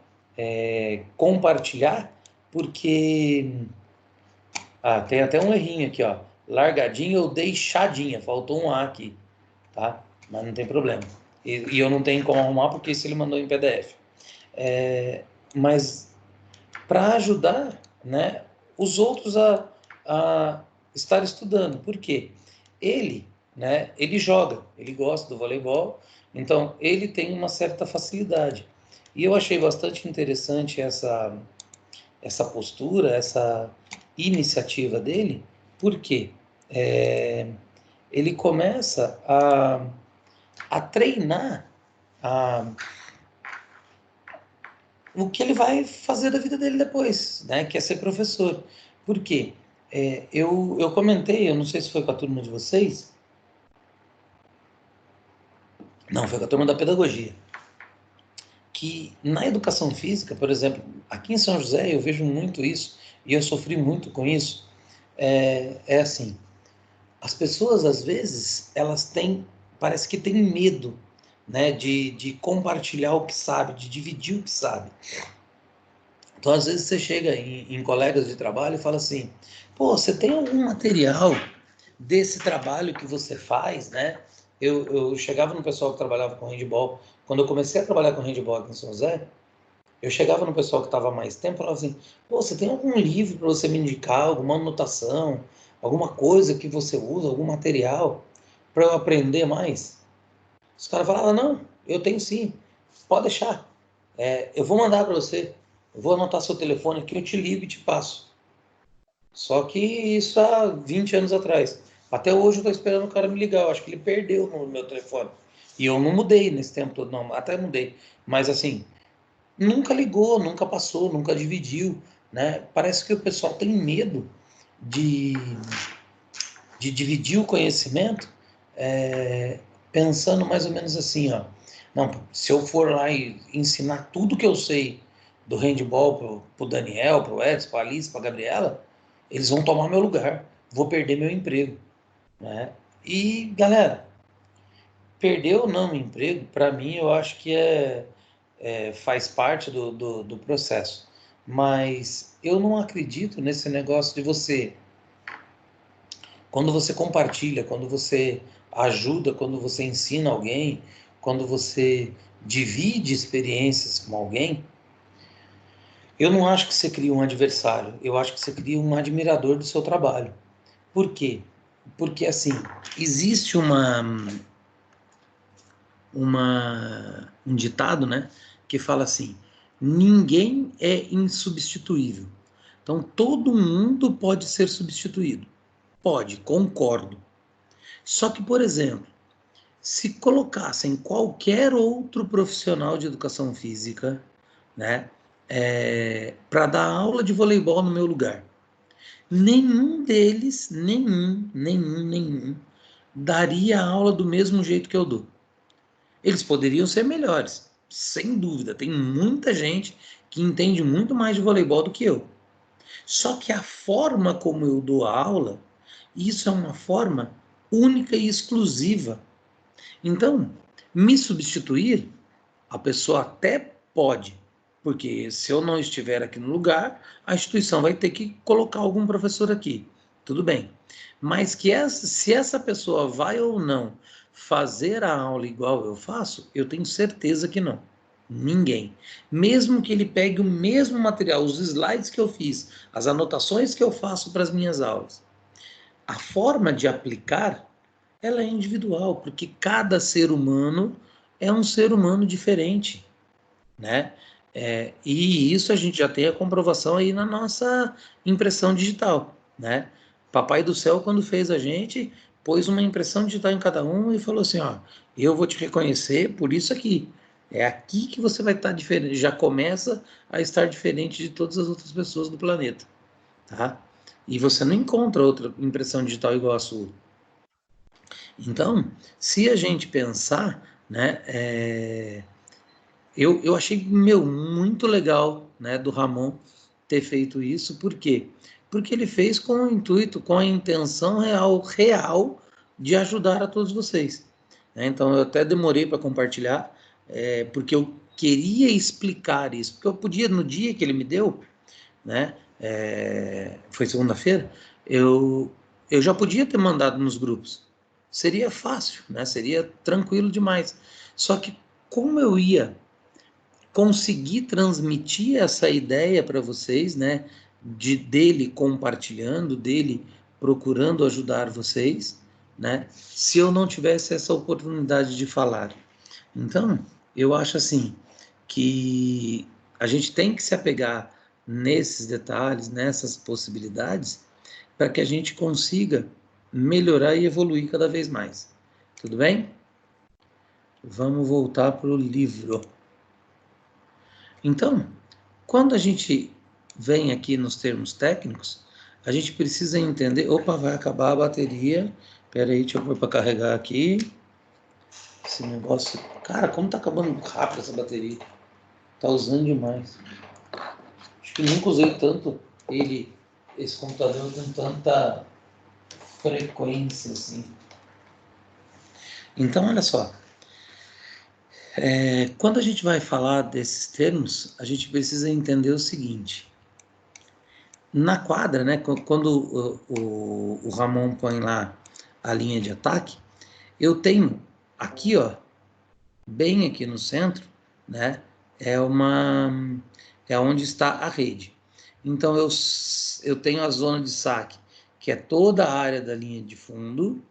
compartilhar, porque tem até um errinho aqui, ó, largadinha ou deixadinha, faltou um A aqui, tá? Mas não tem problema. E eu não tenho como arrumar porque isso ele mandou em PDF. Mas para ajudar, né, os outros a estar estudando. Por quê? Ele, né, ele joga, ele gosta do voleibol, então ele tem uma certa facilidade. E eu achei bastante interessante essa postura, essa iniciativa dele, porque ele começa a treinar o que ele vai fazer da vida dele depois, né? Que é ser professor. Por quê? Eu comentei, eu não sei se foi com a turma de vocês, não, foi com a turma da pedagogia, que na educação física, por exemplo, aqui em São José eu vejo muito isso, e eu sofri muito com isso, assim, as pessoas às vezes, elas têm, parece que têm medo, né, de compartilhar o que sabe, de dividir o que sabe. Então, às vezes, você chega em colegas de trabalho e fala assim, pô, você tem algum material desse trabalho que você faz, né? Eu chegava no pessoal que trabalhava com handball, quando eu comecei a trabalhar com handball aqui em São José, eu chegava no pessoal que estava há mais tempo e falava assim, pô, você tem algum livro para você me indicar, alguma anotação, alguma coisa que você usa, algum material para eu aprender mais? Os caras falavam, não, eu tenho sim, pode deixar. Eu vou mandar para você, eu vou anotar seu telefone aqui, eu te ligo e te passo. Só que isso há 20 anos atrás. Até hoje eu estou esperando o cara me ligar, eu acho que ele perdeu o meu telefone. E eu não mudei nesse tempo todo, não, até mudei. Mas assim, nunca ligou, nunca passou, nunca dividiu, né? Parece que o pessoal tem medo de, de dividir o conhecimento, pensando mais ou menos assim, ó. Não, se eu for lá e ensinar tudo que eu sei do handball pro Daniel, pro Edson, pra Alice, pra Gabriela, eles vão tomar meu lugar, vou perder meu emprego, né? E, galera, perder ou não o emprego, para mim, eu acho que faz parte do processo. Mas eu não acredito nesse negócio de você, quando você compartilha, quando você ajuda, quando você ensina alguém, quando você divide experiências com alguém, eu não acho que você cria um adversário, eu acho que você cria um admirador do seu trabalho. Por quê? Porque, assim, existe um ditado, né, que fala assim, ninguém é insubstituível. Então, todo mundo pode ser substituído, Pode, concordo. Só que, por exemplo, se colocassem qualquer outro profissional de educação física, né, para dar aula de voleibol no meu lugar, nenhum deles, nenhum, daria aula do mesmo jeito que eu dou. Eles poderiam ser melhores, sem dúvida. Tem muita gente que entende muito mais de voleibol do que eu. Só que a forma como eu dou a aula, isso é uma forma única e exclusiva. Então, me substituir, a pessoa até pode, porque se eu não estiver aqui no lugar, a instituição vai ter que colocar algum professor aqui. Tudo bem. Mas se essa pessoa vai ou não fazer a aula igual eu faço, eu tenho certeza que não. Ninguém. Mesmo que ele pegue o mesmo material, os slides que eu fiz, as anotações que eu faço para as minhas aulas, a forma de aplicar, ela é individual, porque cada ser humano é um ser humano diferente, né? E isso a gente já tem a comprovação aí na nossa impressão digital, né? Papai do céu, quando fez a gente, pôs uma impressão digital em cada um e falou assim, ó, eu vou te reconhecer por isso aqui. É aqui que você vai estar diferente, já começa a estar diferente de todas as outras pessoas do planeta, tá? E você não encontra outra impressão digital igual a sua. Então, se a gente pensar, né, eu achei, muito legal, né, do Ramon ter feito isso, por quê? Porque ele fez com o intuito, com a intenção real de ajudar a todos vocês, né? Então, eu até demorei para compartilhar, porque eu queria explicar isso, porque eu podia, no dia que ele me deu, né, foi segunda-feira, eu já podia ter mandado nos grupos, seria fácil, né, seria tranquilo demais, só que como eu ia conseguir transmitir essa ideia para vocês, né, dele compartilhando, dele procurando ajudar vocês, né, se eu não tivesse essa oportunidade de falar. Então, eu acho assim, que a gente tem que se apegar nesses detalhes, nessas possibilidades, para que a gente consiga melhorar e evoluir cada vez mais. Tudo bem? Vamos voltar para o livro. Então, quando a gente vem aqui nos termos técnicos, a gente precisa entender... Opa, vai acabar a bateria. Espera aí, deixa eu pôr para carregar aqui. Esse negócio... Cara, como tá acabando rápido essa bateria. Tá usando demais. Acho que nunca usei tanto esse computador com tanta frequência assim. Então, olha só. Quando a gente vai falar desses termos, a gente precisa entender o seguinte. Na quadra, né, quando o Ramon põe lá a linha de ataque, eu tenho aqui, ó, bem aqui no centro, né, é onde está a rede. Então, eu tenho a zona de saque, que é toda a área da linha de fundo.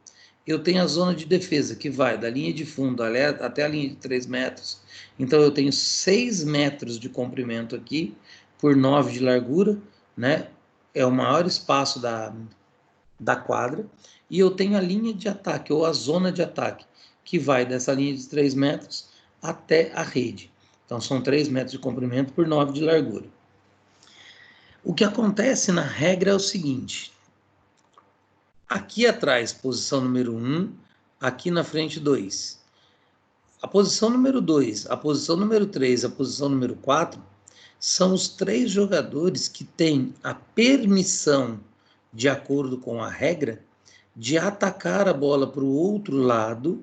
Eu tenho a zona de defesa, que vai da linha de fundo até a linha de 3 metros. Então, eu tenho 6 metros de comprimento aqui, por 9 de largura, né? É o maior espaço da quadra. E eu tenho a linha de ataque, ou a zona de ataque, que vai dessa linha de 3 metros até a rede. Então, são 3 metros de comprimento por 9 de largura. O que acontece na regra é o seguinte. Aqui atrás, posição número 1, aqui na frente 2. A posição número 2, a posição número 3, a posição número 4, são os 3 jogadores que têm a permissão, de acordo com a regra, de atacar a bola para o outro lado,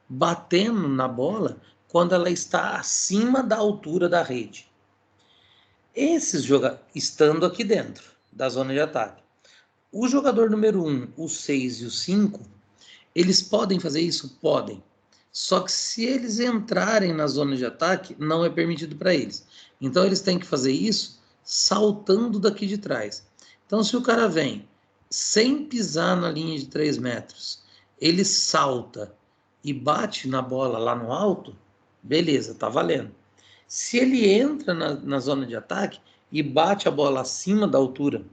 batendo na bola quando ela está acima da altura da rede. Esses jogadores, estando aqui dentro da zona de ataque. O jogador número 1, o 6 e o 5, eles podem fazer isso? Podem. Só que se eles entrarem na zona de ataque, não é permitido para eles. Então, eles têm que fazer isso saltando daqui de trás. Então, se o cara vem sem pisar na linha de 3 metros, ele salta e bate na bola lá no alto, beleza, tá valendo. Se ele entra na zona de ataque e bate a bola acima da altura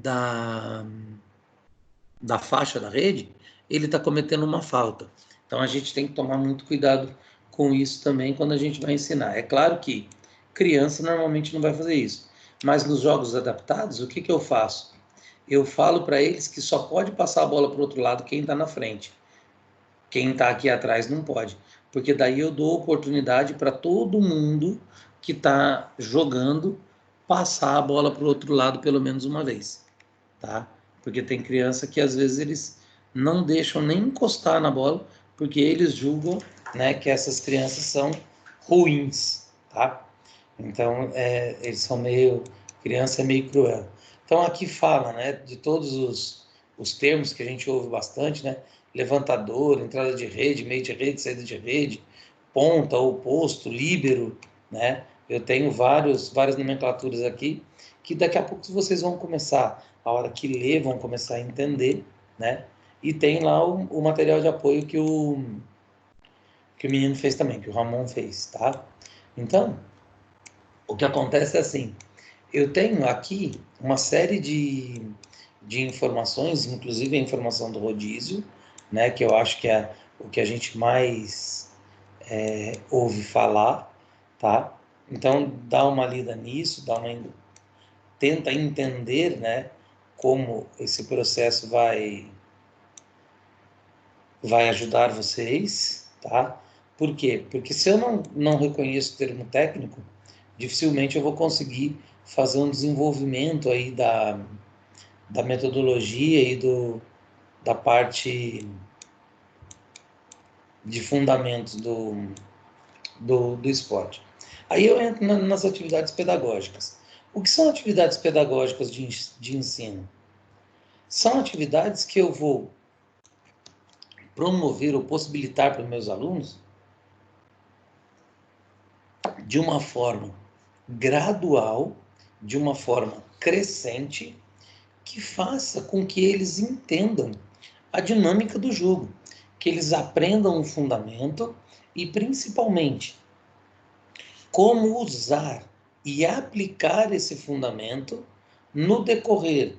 da faixa da rede, ele está cometendo uma falta. Então, a gente tem que tomar muito cuidado com isso também quando a gente vai ensinar. É claro que criança normalmente não vai fazer isso, mas nos jogos adaptados, o que que eu faço? Eu falo para eles que só pode passar a bola para o outro lado quem está na frente. Quem está aqui atrás não pode, porque daí eu dou oportunidade para todo mundo que está jogando passar a bola para o outro lado pelo menos uma vez, tá? Porque tem criança que às vezes eles não deixam nem encostar na bola, porque eles julgam, né, que essas crianças são ruins, tá? Então, eles são meio... Criança é meio cruel. Então, aqui fala, né, de todos os termos que a gente ouve bastante, né? Levantador, entrada de rede, meio de rede, saída de rede, ponta ou posto, líbero, né? Eu tenho várias nomenclaturas aqui, que daqui a pouco vocês vão começar, a hora que ler, vão começar a entender, né? E tem lá o material de apoio que o menino fez também, que o Ramon fez, tá? Então, o que acontece é assim, eu tenho aqui uma série de informações, inclusive a informação do rodízio, né, que eu acho que é o que a gente mais ouve falar, tá? Então, dá uma lida nisso, tenta entender, né, como esse processo vai ajudar vocês, tá? Por quê? Porque se eu não reconheço o termo técnico, dificilmente eu vou conseguir fazer um desenvolvimento aí da metodologia e da parte de fundamentos do esporte. Aí eu entro nas atividades pedagógicas. O que são atividades pedagógicas de ensino? São atividades que eu vou promover ou possibilitar para os meus alunos de uma forma gradual, de uma forma crescente, que faça com que eles entendam a dinâmica do jogo, que eles aprendam o fundamento e, principalmente, como usar e aplicar esse fundamento no decorrer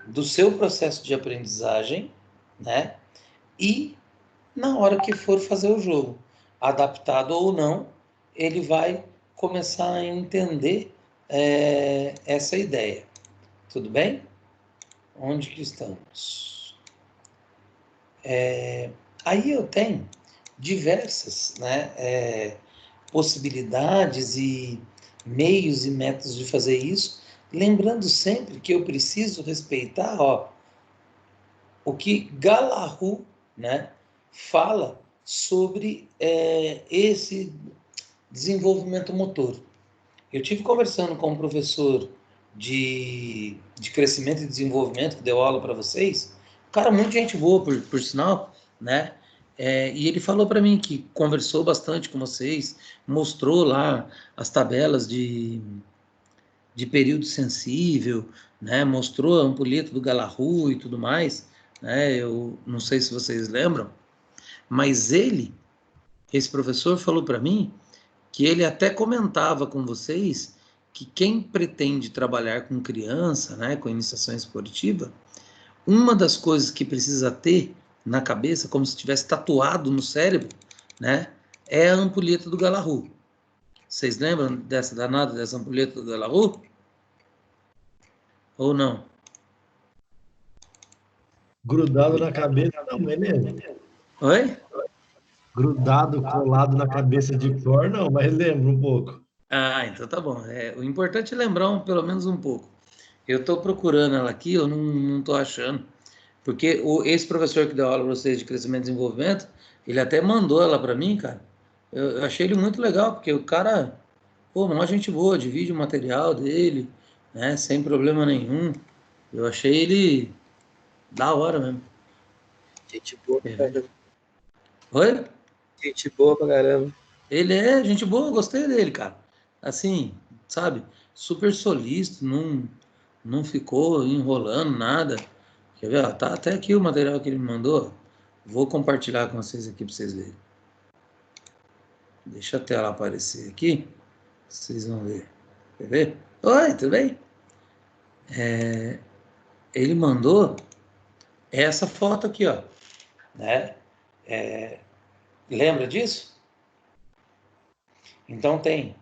do seu processo de aprendizagem, né? E na hora que for fazer o jogo, adaptado ou não, ele vai começar a entender essa ideia. Tudo bem? Onde que estamos? Aí eu tenho diversas, né, possibilidades e meios e métodos de fazer isso, lembrando sempre que eu preciso respeitar, ó, o que Galahu, né, fala sobre esse desenvolvimento motor. Eu tive conversando com um professor de crescimento e desenvolvimento que deu aula para vocês, um cara muito gente boa, por sinal, né? E ele falou para mim que conversou bastante com vocês, mostrou lá as tabelas de período sensível, né? Mostrou a ampulheta do Galahu e tudo mais, né? Eu não sei se vocês lembram, mas esse professor falou para mim que ele até comentava com vocês que quem pretende trabalhar com criança, né, com iniciação esportiva, uma das coisas que precisa ter na cabeça, como se tivesse tatuado no cérebro, né, é a ampulheta do Galahu. Vocês lembram dessa danada, dessa ampulheta do Galahu? Ou não? Grudado na cabeça, não, mas lembro. Oi? Grudado, colado na cabeça de cor, não, mas lembro um pouco. Ah, então tá bom. O importante é lembrar pelo menos um pouco. Eu estou procurando ela aqui, eu não estou achando. Porque esse professor que deu aula para vocês de crescimento e desenvolvimento, ele até mandou ela para mim, cara. Eu achei ele muito legal, porque o cara, pô, uma gente boa, divide o material dele, né, sem problema nenhum. Eu achei ele da hora mesmo. Gente boa pra caramba. Oi? Gente boa pra caramba. Ele é gente boa, gostei dele, cara. Assim, sabe? Super solícito, não ficou enrolando nada. Quer ver? Ó, tá até aqui o material que ele me mandou. Vou compartilhar com vocês aqui para vocês verem. Deixa a tela aparecer aqui. Vocês vão ver. Quer ver? Oi, tudo bem? ele mandou essa foto aqui, ó, né? Lembra disso? Então tem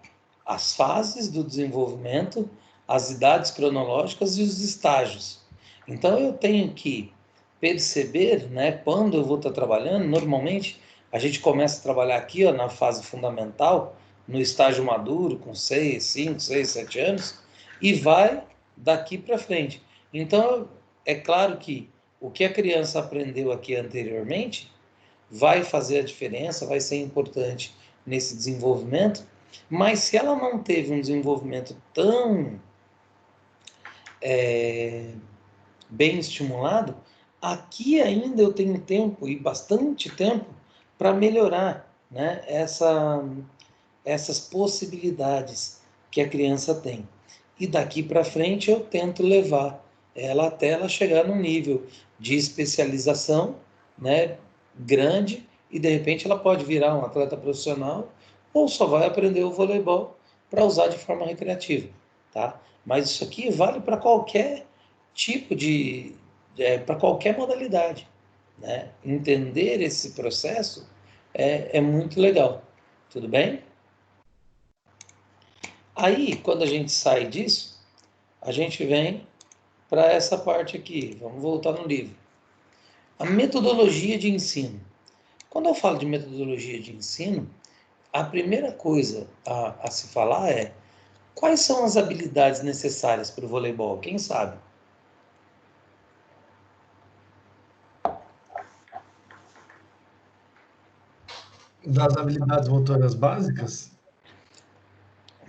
as fases do desenvolvimento, as idades cronológicas e os estágios. Então eu tenho que perceber, né, quando eu vou estar trabalhando. Normalmente a gente começa a trabalhar aqui, ó, na fase fundamental, no estágio maduro, com 6, 5, 6, 7 anos, e vai daqui para frente. Então é claro que o que a criança aprendeu aqui anteriormente vai fazer a diferença, vai ser importante nesse desenvolvimento, mas se ela não teve um desenvolvimento tão bem estimulado, aqui ainda eu tenho tempo, e bastante tempo, para melhorar, né, essas possibilidades que a criança tem. E daqui para frente eu tento levar ela até ela chegar num nível de especialização, né, grande, e de repente ela pode virar um atleta profissional ou só vai aprender o voleibol para usar de forma recreativa, tá? Mas isso aqui vale para qualquer tipo para qualquer modalidade, né? Entender esse processo é muito legal, tudo bem? Aí, quando a gente sai disso, a gente vem para essa parte aqui. Vamos voltar no livro. A metodologia de ensino. Quando eu falo de metodologia de ensino, a primeira coisa a se falar é: quais são as habilidades necessárias para o voleibol? Quem sabe? Das habilidades motoras básicas?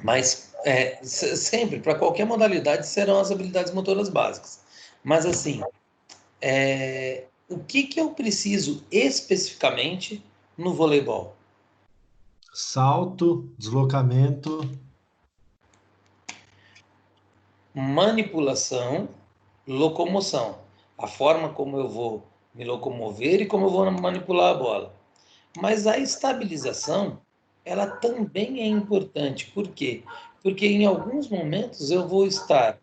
Mas sempre, para qualquer modalidade, serão as habilidades motoras básicas. Mas assim, o que eu preciso especificamente no voleibol? Salto, deslocamento, Manipulação, locomoção. A forma como eu vou me locomover e como eu vou manipular a bola. Mas a estabilização, ela também é importante. Por quê? Porque em alguns momentos eu vou estar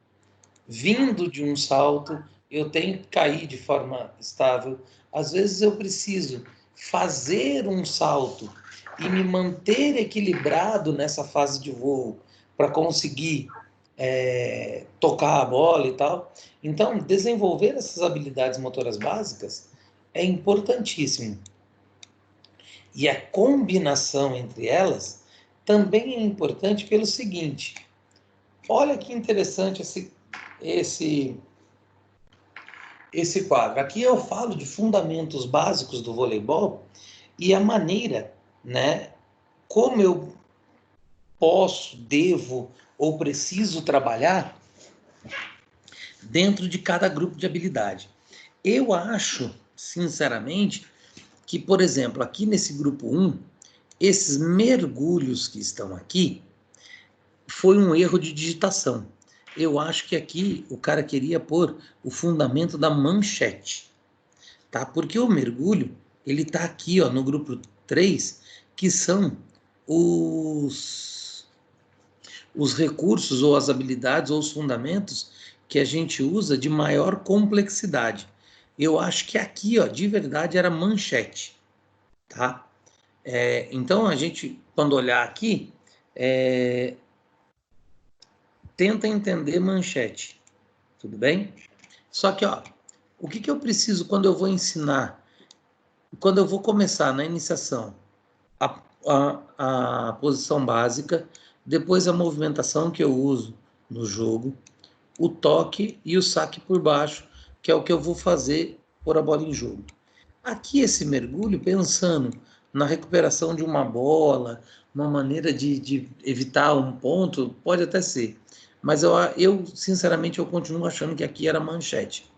vindo de um salto, eu tenho que cair de forma estável. Às vezes eu preciso fazer um salto e me manter equilibrado nessa fase de voo para conseguir tocar a bola e tal. Então, desenvolver essas habilidades motoras básicas é importantíssimo. E a combinação entre elas também é importante pelo seguinte: olha que interessante esse, esse quadro. Aqui eu falo de fundamentos básicos do voleibol e a maneira, né, como eu posso, devo ou preciso trabalhar dentro de cada grupo de habilidade. Eu acho, sinceramente, que, por exemplo, aqui nesse grupo 1, esses mergulhos que estão aqui foi um erro de digitação. Eu acho que aqui o cara queria pôr o fundamento da manchete, tá? Porque o mergulho, ele tá aqui, ó, no grupo 3, que são os recursos ou as habilidades ou os fundamentos que a gente usa de maior complexidade. Eu acho que aqui, ó, de verdade, era manchete, tá? Então, a gente, quando olhar aqui, tenta entender manchete, tudo bem? Só que, ó, o que eu preciso quando eu vou ensinar, quando eu vou começar na iniciação, a posição básica, depois a movimentação que eu uso no jogo, o toque e o saque por baixo, que é o que eu vou fazer por a bola em jogo. Aqui esse mergulho, pensando na recuperação de uma bola, uma maneira de evitar um ponto, pode até ser. Mas eu, sinceramente, eu continuo achando que aqui era manchete.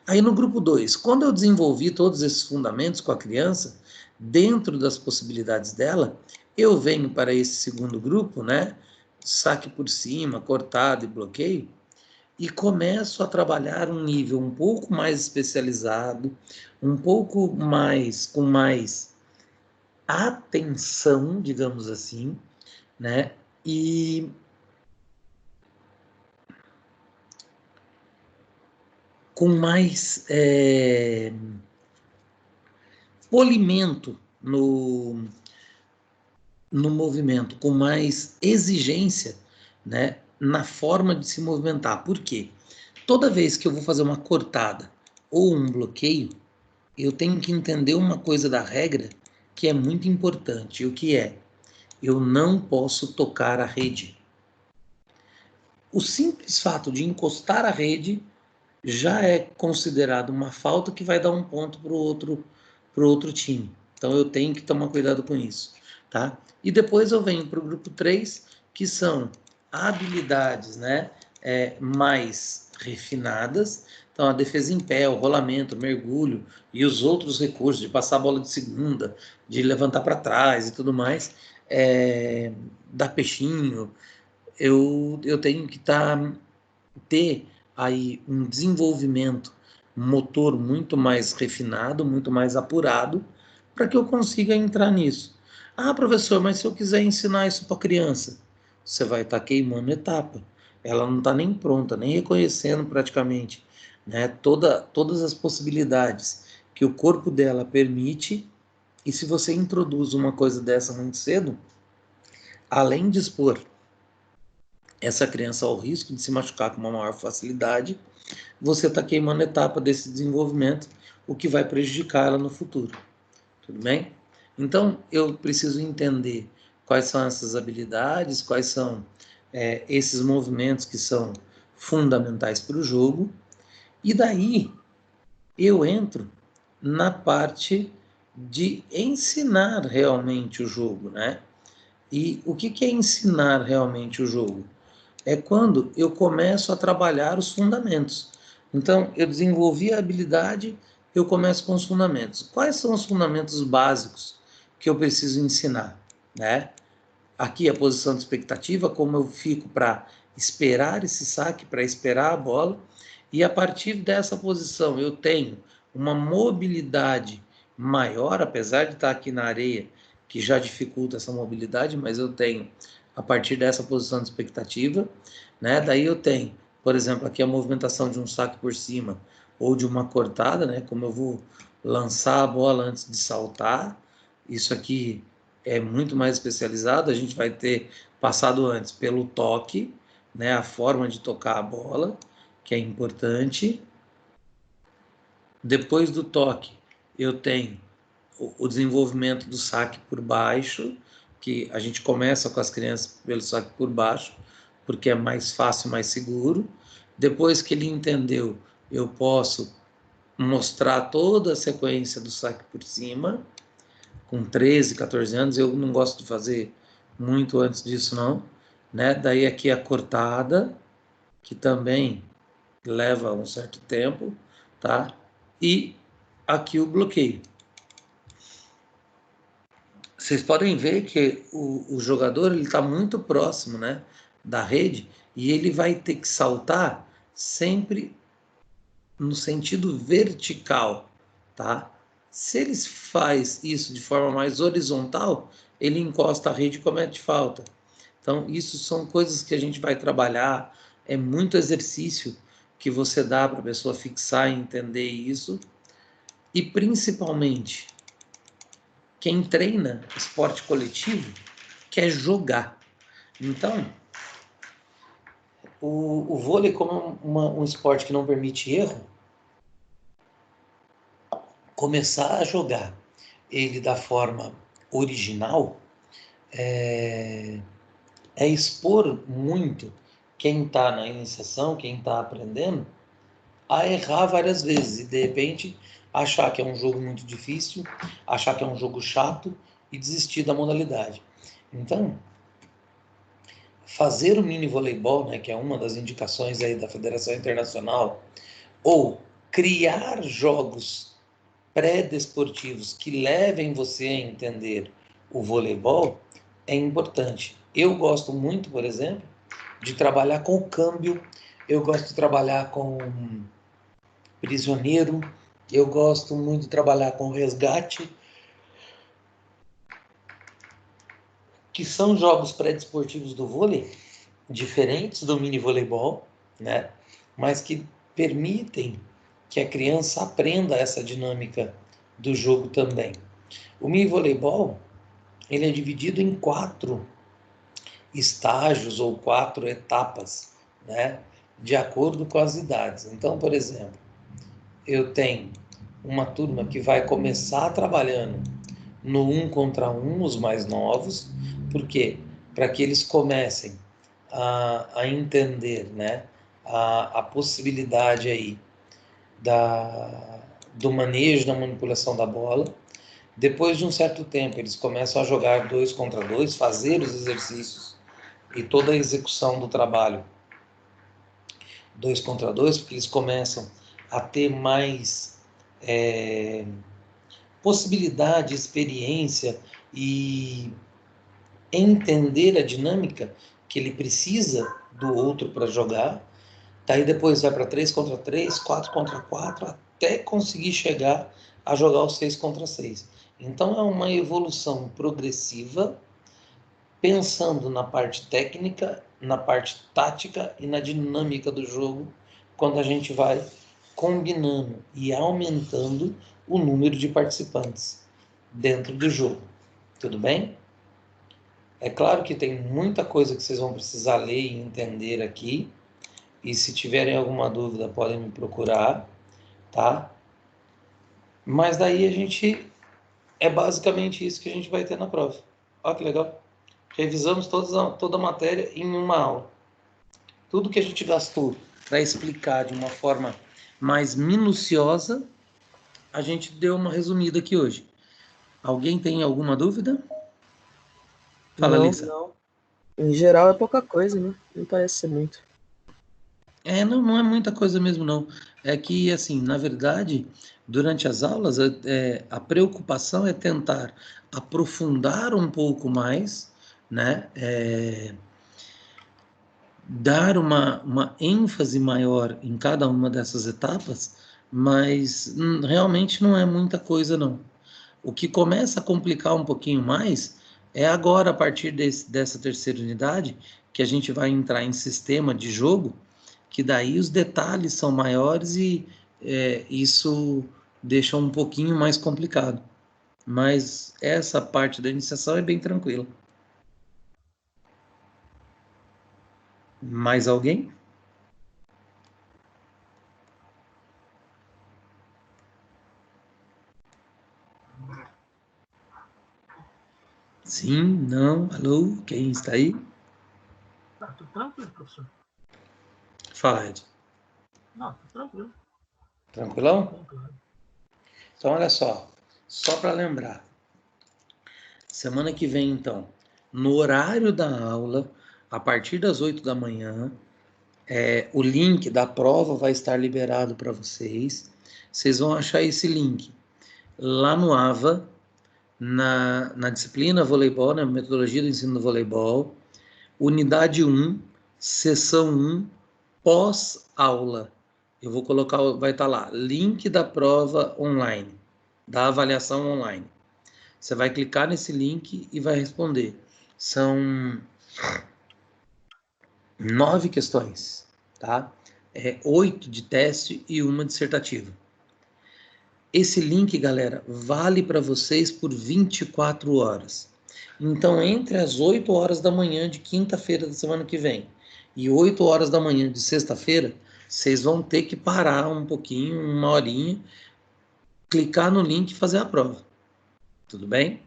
Aí no grupo 2, quando eu desenvolvi todos esses fundamentos com a criança, dentro das possibilidades dela, eu venho para esse segundo grupo, né? Saque por cima, cortado e bloqueio, e começo a trabalhar um nível um pouco mais especializado, um pouco mais, com mais atenção, digamos assim, né? E com mais polimento no movimento, com mais exigência, né, na forma de se movimentar. Por quê? Toda vez que eu vou fazer uma cortada ou um bloqueio, eu tenho que entender uma coisa da regra que é muito importante, o que é: eu não posso tocar a rede. O simples fato de encostar a rede já é considerado uma falta que vai dar um ponto para o outro time. Então eu tenho que tomar cuidado com isso, tá? E depois eu venho para o grupo 3, que são habilidades, né, mais refinadas. Então a defesa em pé, o rolamento, o mergulho e os outros recursos de passar a bola de segunda, de levantar para trás e tudo mais, dar peixinho. Eu tenho que ter aí um desenvolvimento motor muito mais refinado, muito mais apurado, para que eu consiga entrar nisso. Ah, professor, mas se eu quiser ensinar isso para a criança, você vai estar queimando etapa. Ela não está nem pronta, nem reconhecendo praticamente, né, todas as possibilidades que o corpo dela permite. E se você introduz uma coisa dessa muito cedo, além de expor essa criança ao risco de se machucar com uma maior facilidade, você está queimando a etapa desse desenvolvimento, o que vai prejudicar ela no futuro. Tudo bem? Então, eu preciso entender quais são essas habilidades, quais são esses movimentos que são fundamentais para o jogo, e daí eu entro na parte de ensinar realmente o jogo, né? E o que é ensinar realmente o jogo? É quando eu começo a trabalhar os fundamentos. Então, eu desenvolvi a habilidade, eu começo com os fundamentos. Quais são os fundamentos básicos que eu preciso ensinar, né? Aqui a posição de expectativa, como eu fico para esperar esse saque, para esperar a bola, e a partir dessa posição eu tenho uma mobilidade maior, apesar de estar aqui na areia, que já dificulta essa mobilidade, mas eu tenho a partir dessa posição de expectativa, né? Daí eu tenho, por exemplo, aqui a movimentação de um saque por cima ou de uma cortada, né? Como eu vou lançar a bola antes de saltar, isso aqui é muito mais especializado. A gente vai ter passado antes pelo toque, né? A forma de tocar a bola, que é importante. Depois do toque, eu tenho o desenvolvimento do saque por baixo, que a gente começa com as crianças pelo saque por baixo, porque é mais fácil, mais seguro. Depois que ele entendeu, eu posso mostrar toda a sequência do saque por cima. Com 13, 14 anos, eu não gosto de fazer muito antes disso, não, né? Daí aqui a cortada, que também leva um certo tempo, tá? E aqui o bloqueio. Vocês podem ver que o jogador ele está muito próximo, né, da rede, e ele vai ter que saltar sempre no sentido vertical, tá? Se ele faz isso de forma mais horizontal, ele encosta a rede e comete falta. Então, isso são coisas que a gente vai trabalhar, é muito exercício que você dá para a pessoa fixar e entender isso, e principalmente quem treina esporte coletivo quer jogar. Então, o vôlei, como um esporte que não permite erro, começar a jogar ele da forma original é expor muito quem está na iniciação, quem está aprendendo, a errar várias vezes e de repente achar que é um jogo muito difícil, achar que é um jogo chato e desistir da modalidade. Então, fazer o mini voleibol, né, que é uma das indicações aí da Federação Internacional, ou criar jogos pré-desportivos que levem você a entender o voleibol é importante. Eu gosto muito, por exemplo, de trabalhar com o câmbio, eu gosto de trabalhar com prisioneiro, eu gosto muito de trabalhar com resgate, que são jogos pré-desportivos do vôlei, diferentes do mini voleibol, né? Mas que permitem que a criança aprenda essa dinâmica do jogo também. O mini voleibol, ele é dividido em 4 estágios ou 4 etapas, né, de acordo com as idades. Então, por exemplo, eu tenho uma turma que vai começar trabalhando no 1 contra 1, os mais novos, porque para que eles comecem a entender, né, a possibilidade aí do manejo, da manipulação da bola. Depois de um certo tempo, eles começam a jogar 2 contra 2, fazer os exercícios e toda a execução do trabalho 2 contra 2, porque eles começam a ter mais possibilidade, experiência e entender a dinâmica que ele precisa do outro para jogar. Daí depois vai para 3 contra 3, 4 contra 4, até conseguir chegar a jogar o 6 contra 6. Então é uma evolução progressiva, pensando na parte técnica, na parte tática e na dinâmica do jogo, quando a gente vai combinando e aumentando o número de participantes dentro do jogo. Tudo bem? É claro que tem muita coisa que vocês vão precisar ler e entender aqui, e se tiverem alguma dúvida podem me procurar, tá? Mas daí é basicamente isso que a gente vai ter na prova. Olha que legal. Revisamos toda a matéria em uma aula. Tudo que a gente gastou para explicar de uma forma mais minuciosa, a gente deu uma resumida aqui hoje. Alguém tem alguma dúvida? Fala, Não, Alissa. não. Em geral é pouca coisa, né? Não parece ser muito. Não é muita coisa mesmo, não. É que, assim, na verdade, durante as aulas, a preocupação é tentar aprofundar um pouco mais, né? Dar uma ênfase maior em cada uma dessas etapas, mas realmente não é muita coisa, não. O que começa a complicar um pouquinho mais é agora, a partir dessa terceira unidade, que a gente vai entrar em sistema de jogo, que daí os detalhes são maiores e isso deixa um pouquinho mais complicado. Mas essa parte da iniciação é bem tranquila. Mais alguém? Sim, não, alô, quem está aí? Tá tudo tranquilo, professor? Fala, Ed. Não, tudo tranquilo. Tranquilão? Tranquilo. Então, olha só para lembrar. Semana que vem, então, no horário da aula, a partir das 8 da manhã, o link da prova vai estar liberado para vocês. Vocês vão achar esse link lá no AVA, na disciplina voleibol, na metodologia do ensino do voleibol, unidade 1, sessão 1, pós-aula. Eu vou colocar, vai estar lá, link da prova online, da avaliação online. Você vai clicar nesse link e vai responder. São 9 questões, tá? 8 de teste e uma dissertativa. Esse link, galera, vale para vocês por 24 horas. Então, entre as 8 horas da manhã de quinta-feira da semana que vem e 8 horas da manhã de sexta-feira, vocês vão ter que parar um pouquinho, uma horinha, clicar no link e fazer a prova. Tudo bem?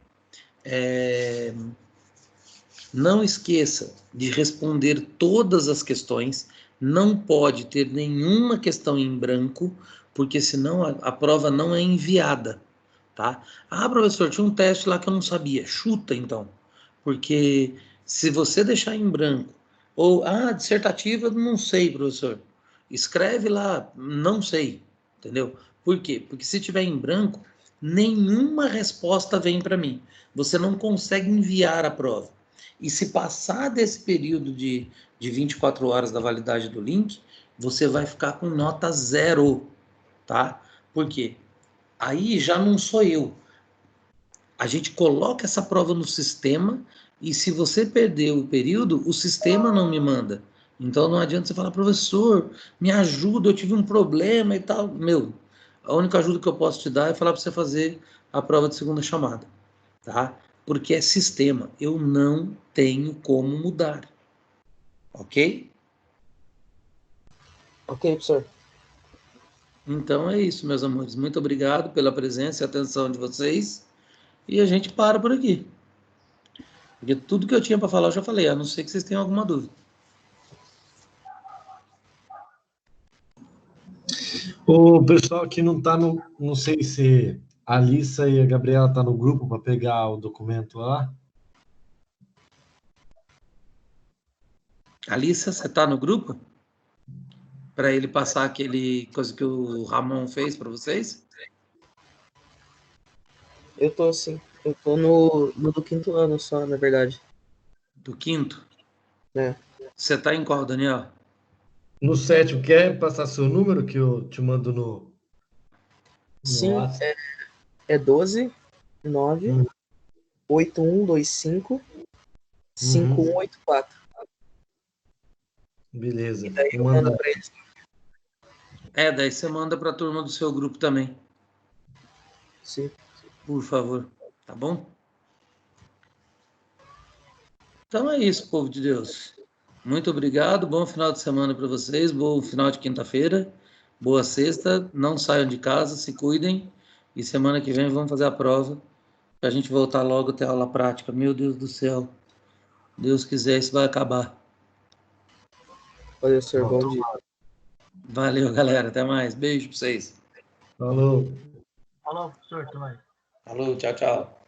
Não esqueça de responder todas as questões. Não pode ter nenhuma questão em branco, porque senão a prova não é enviada, tá? Ah, professor, tinha um teste lá que eu não sabia. Chuta, então. Porque se você deixar em branco, ou, dissertativa, não sei, professor. Escreve lá, não sei, entendeu? Por quê? Porque se tiver em branco, nenhuma resposta vem para mim. Você não consegue enviar a prova. E se passar desse período de 24 horas da validade do link, você vai ficar com nota 0, tá? Por quê? Aí já não sou eu. A gente coloca essa prova no sistema e se você perder o período, o sistema não me manda. Então não adianta você falar, professor, me ajuda, eu tive um problema e tal. Meu, a única ajuda que eu posso te dar é falar para você fazer a prova de segunda chamada, tá? Porque é sistema, eu não tenho como mudar, ok? Ok, professor. Então é isso, meus amores. Muito obrigado pela presença e atenção de vocês. E a gente para por aqui. Porque tudo que eu tinha para falar eu já falei, a não ser que vocês tenham alguma dúvida. O pessoal que não tá no. Não sei se a Alissa e a Gabriela tá no grupo para pegar o documento lá. Alissa, você está no grupo? Para ele passar aquele coisa que o Ramon fez para vocês? Eu tô sim. Eu tô no do 5º ano só, na verdade. Do quinto? É. Você está em qual, Daniel? No 7º, quer passar seu número que eu te mando no Sim, WhatsApp? é 12 9 Hum. 8125 5184. Beleza. E daí Vou eu mando mandar. pra eles. Daí você manda para a turma do seu grupo também, Sim. por favor. Tá bom? Então é isso, povo de Deus. Muito obrigado, bom final de semana para vocês, bom final de quinta-feira, boa sexta, não saiam de casa, se cuidem e semana que vem vamos fazer a prova para a gente voltar logo até a aula prática. Meu Deus do céu, Deus quiser, isso vai acabar. Valeu, senhor. Bom dia. Valeu, galera, até mais, beijo para vocês. Falou. Falou, professor, até mais. Falou, tchau, tchau.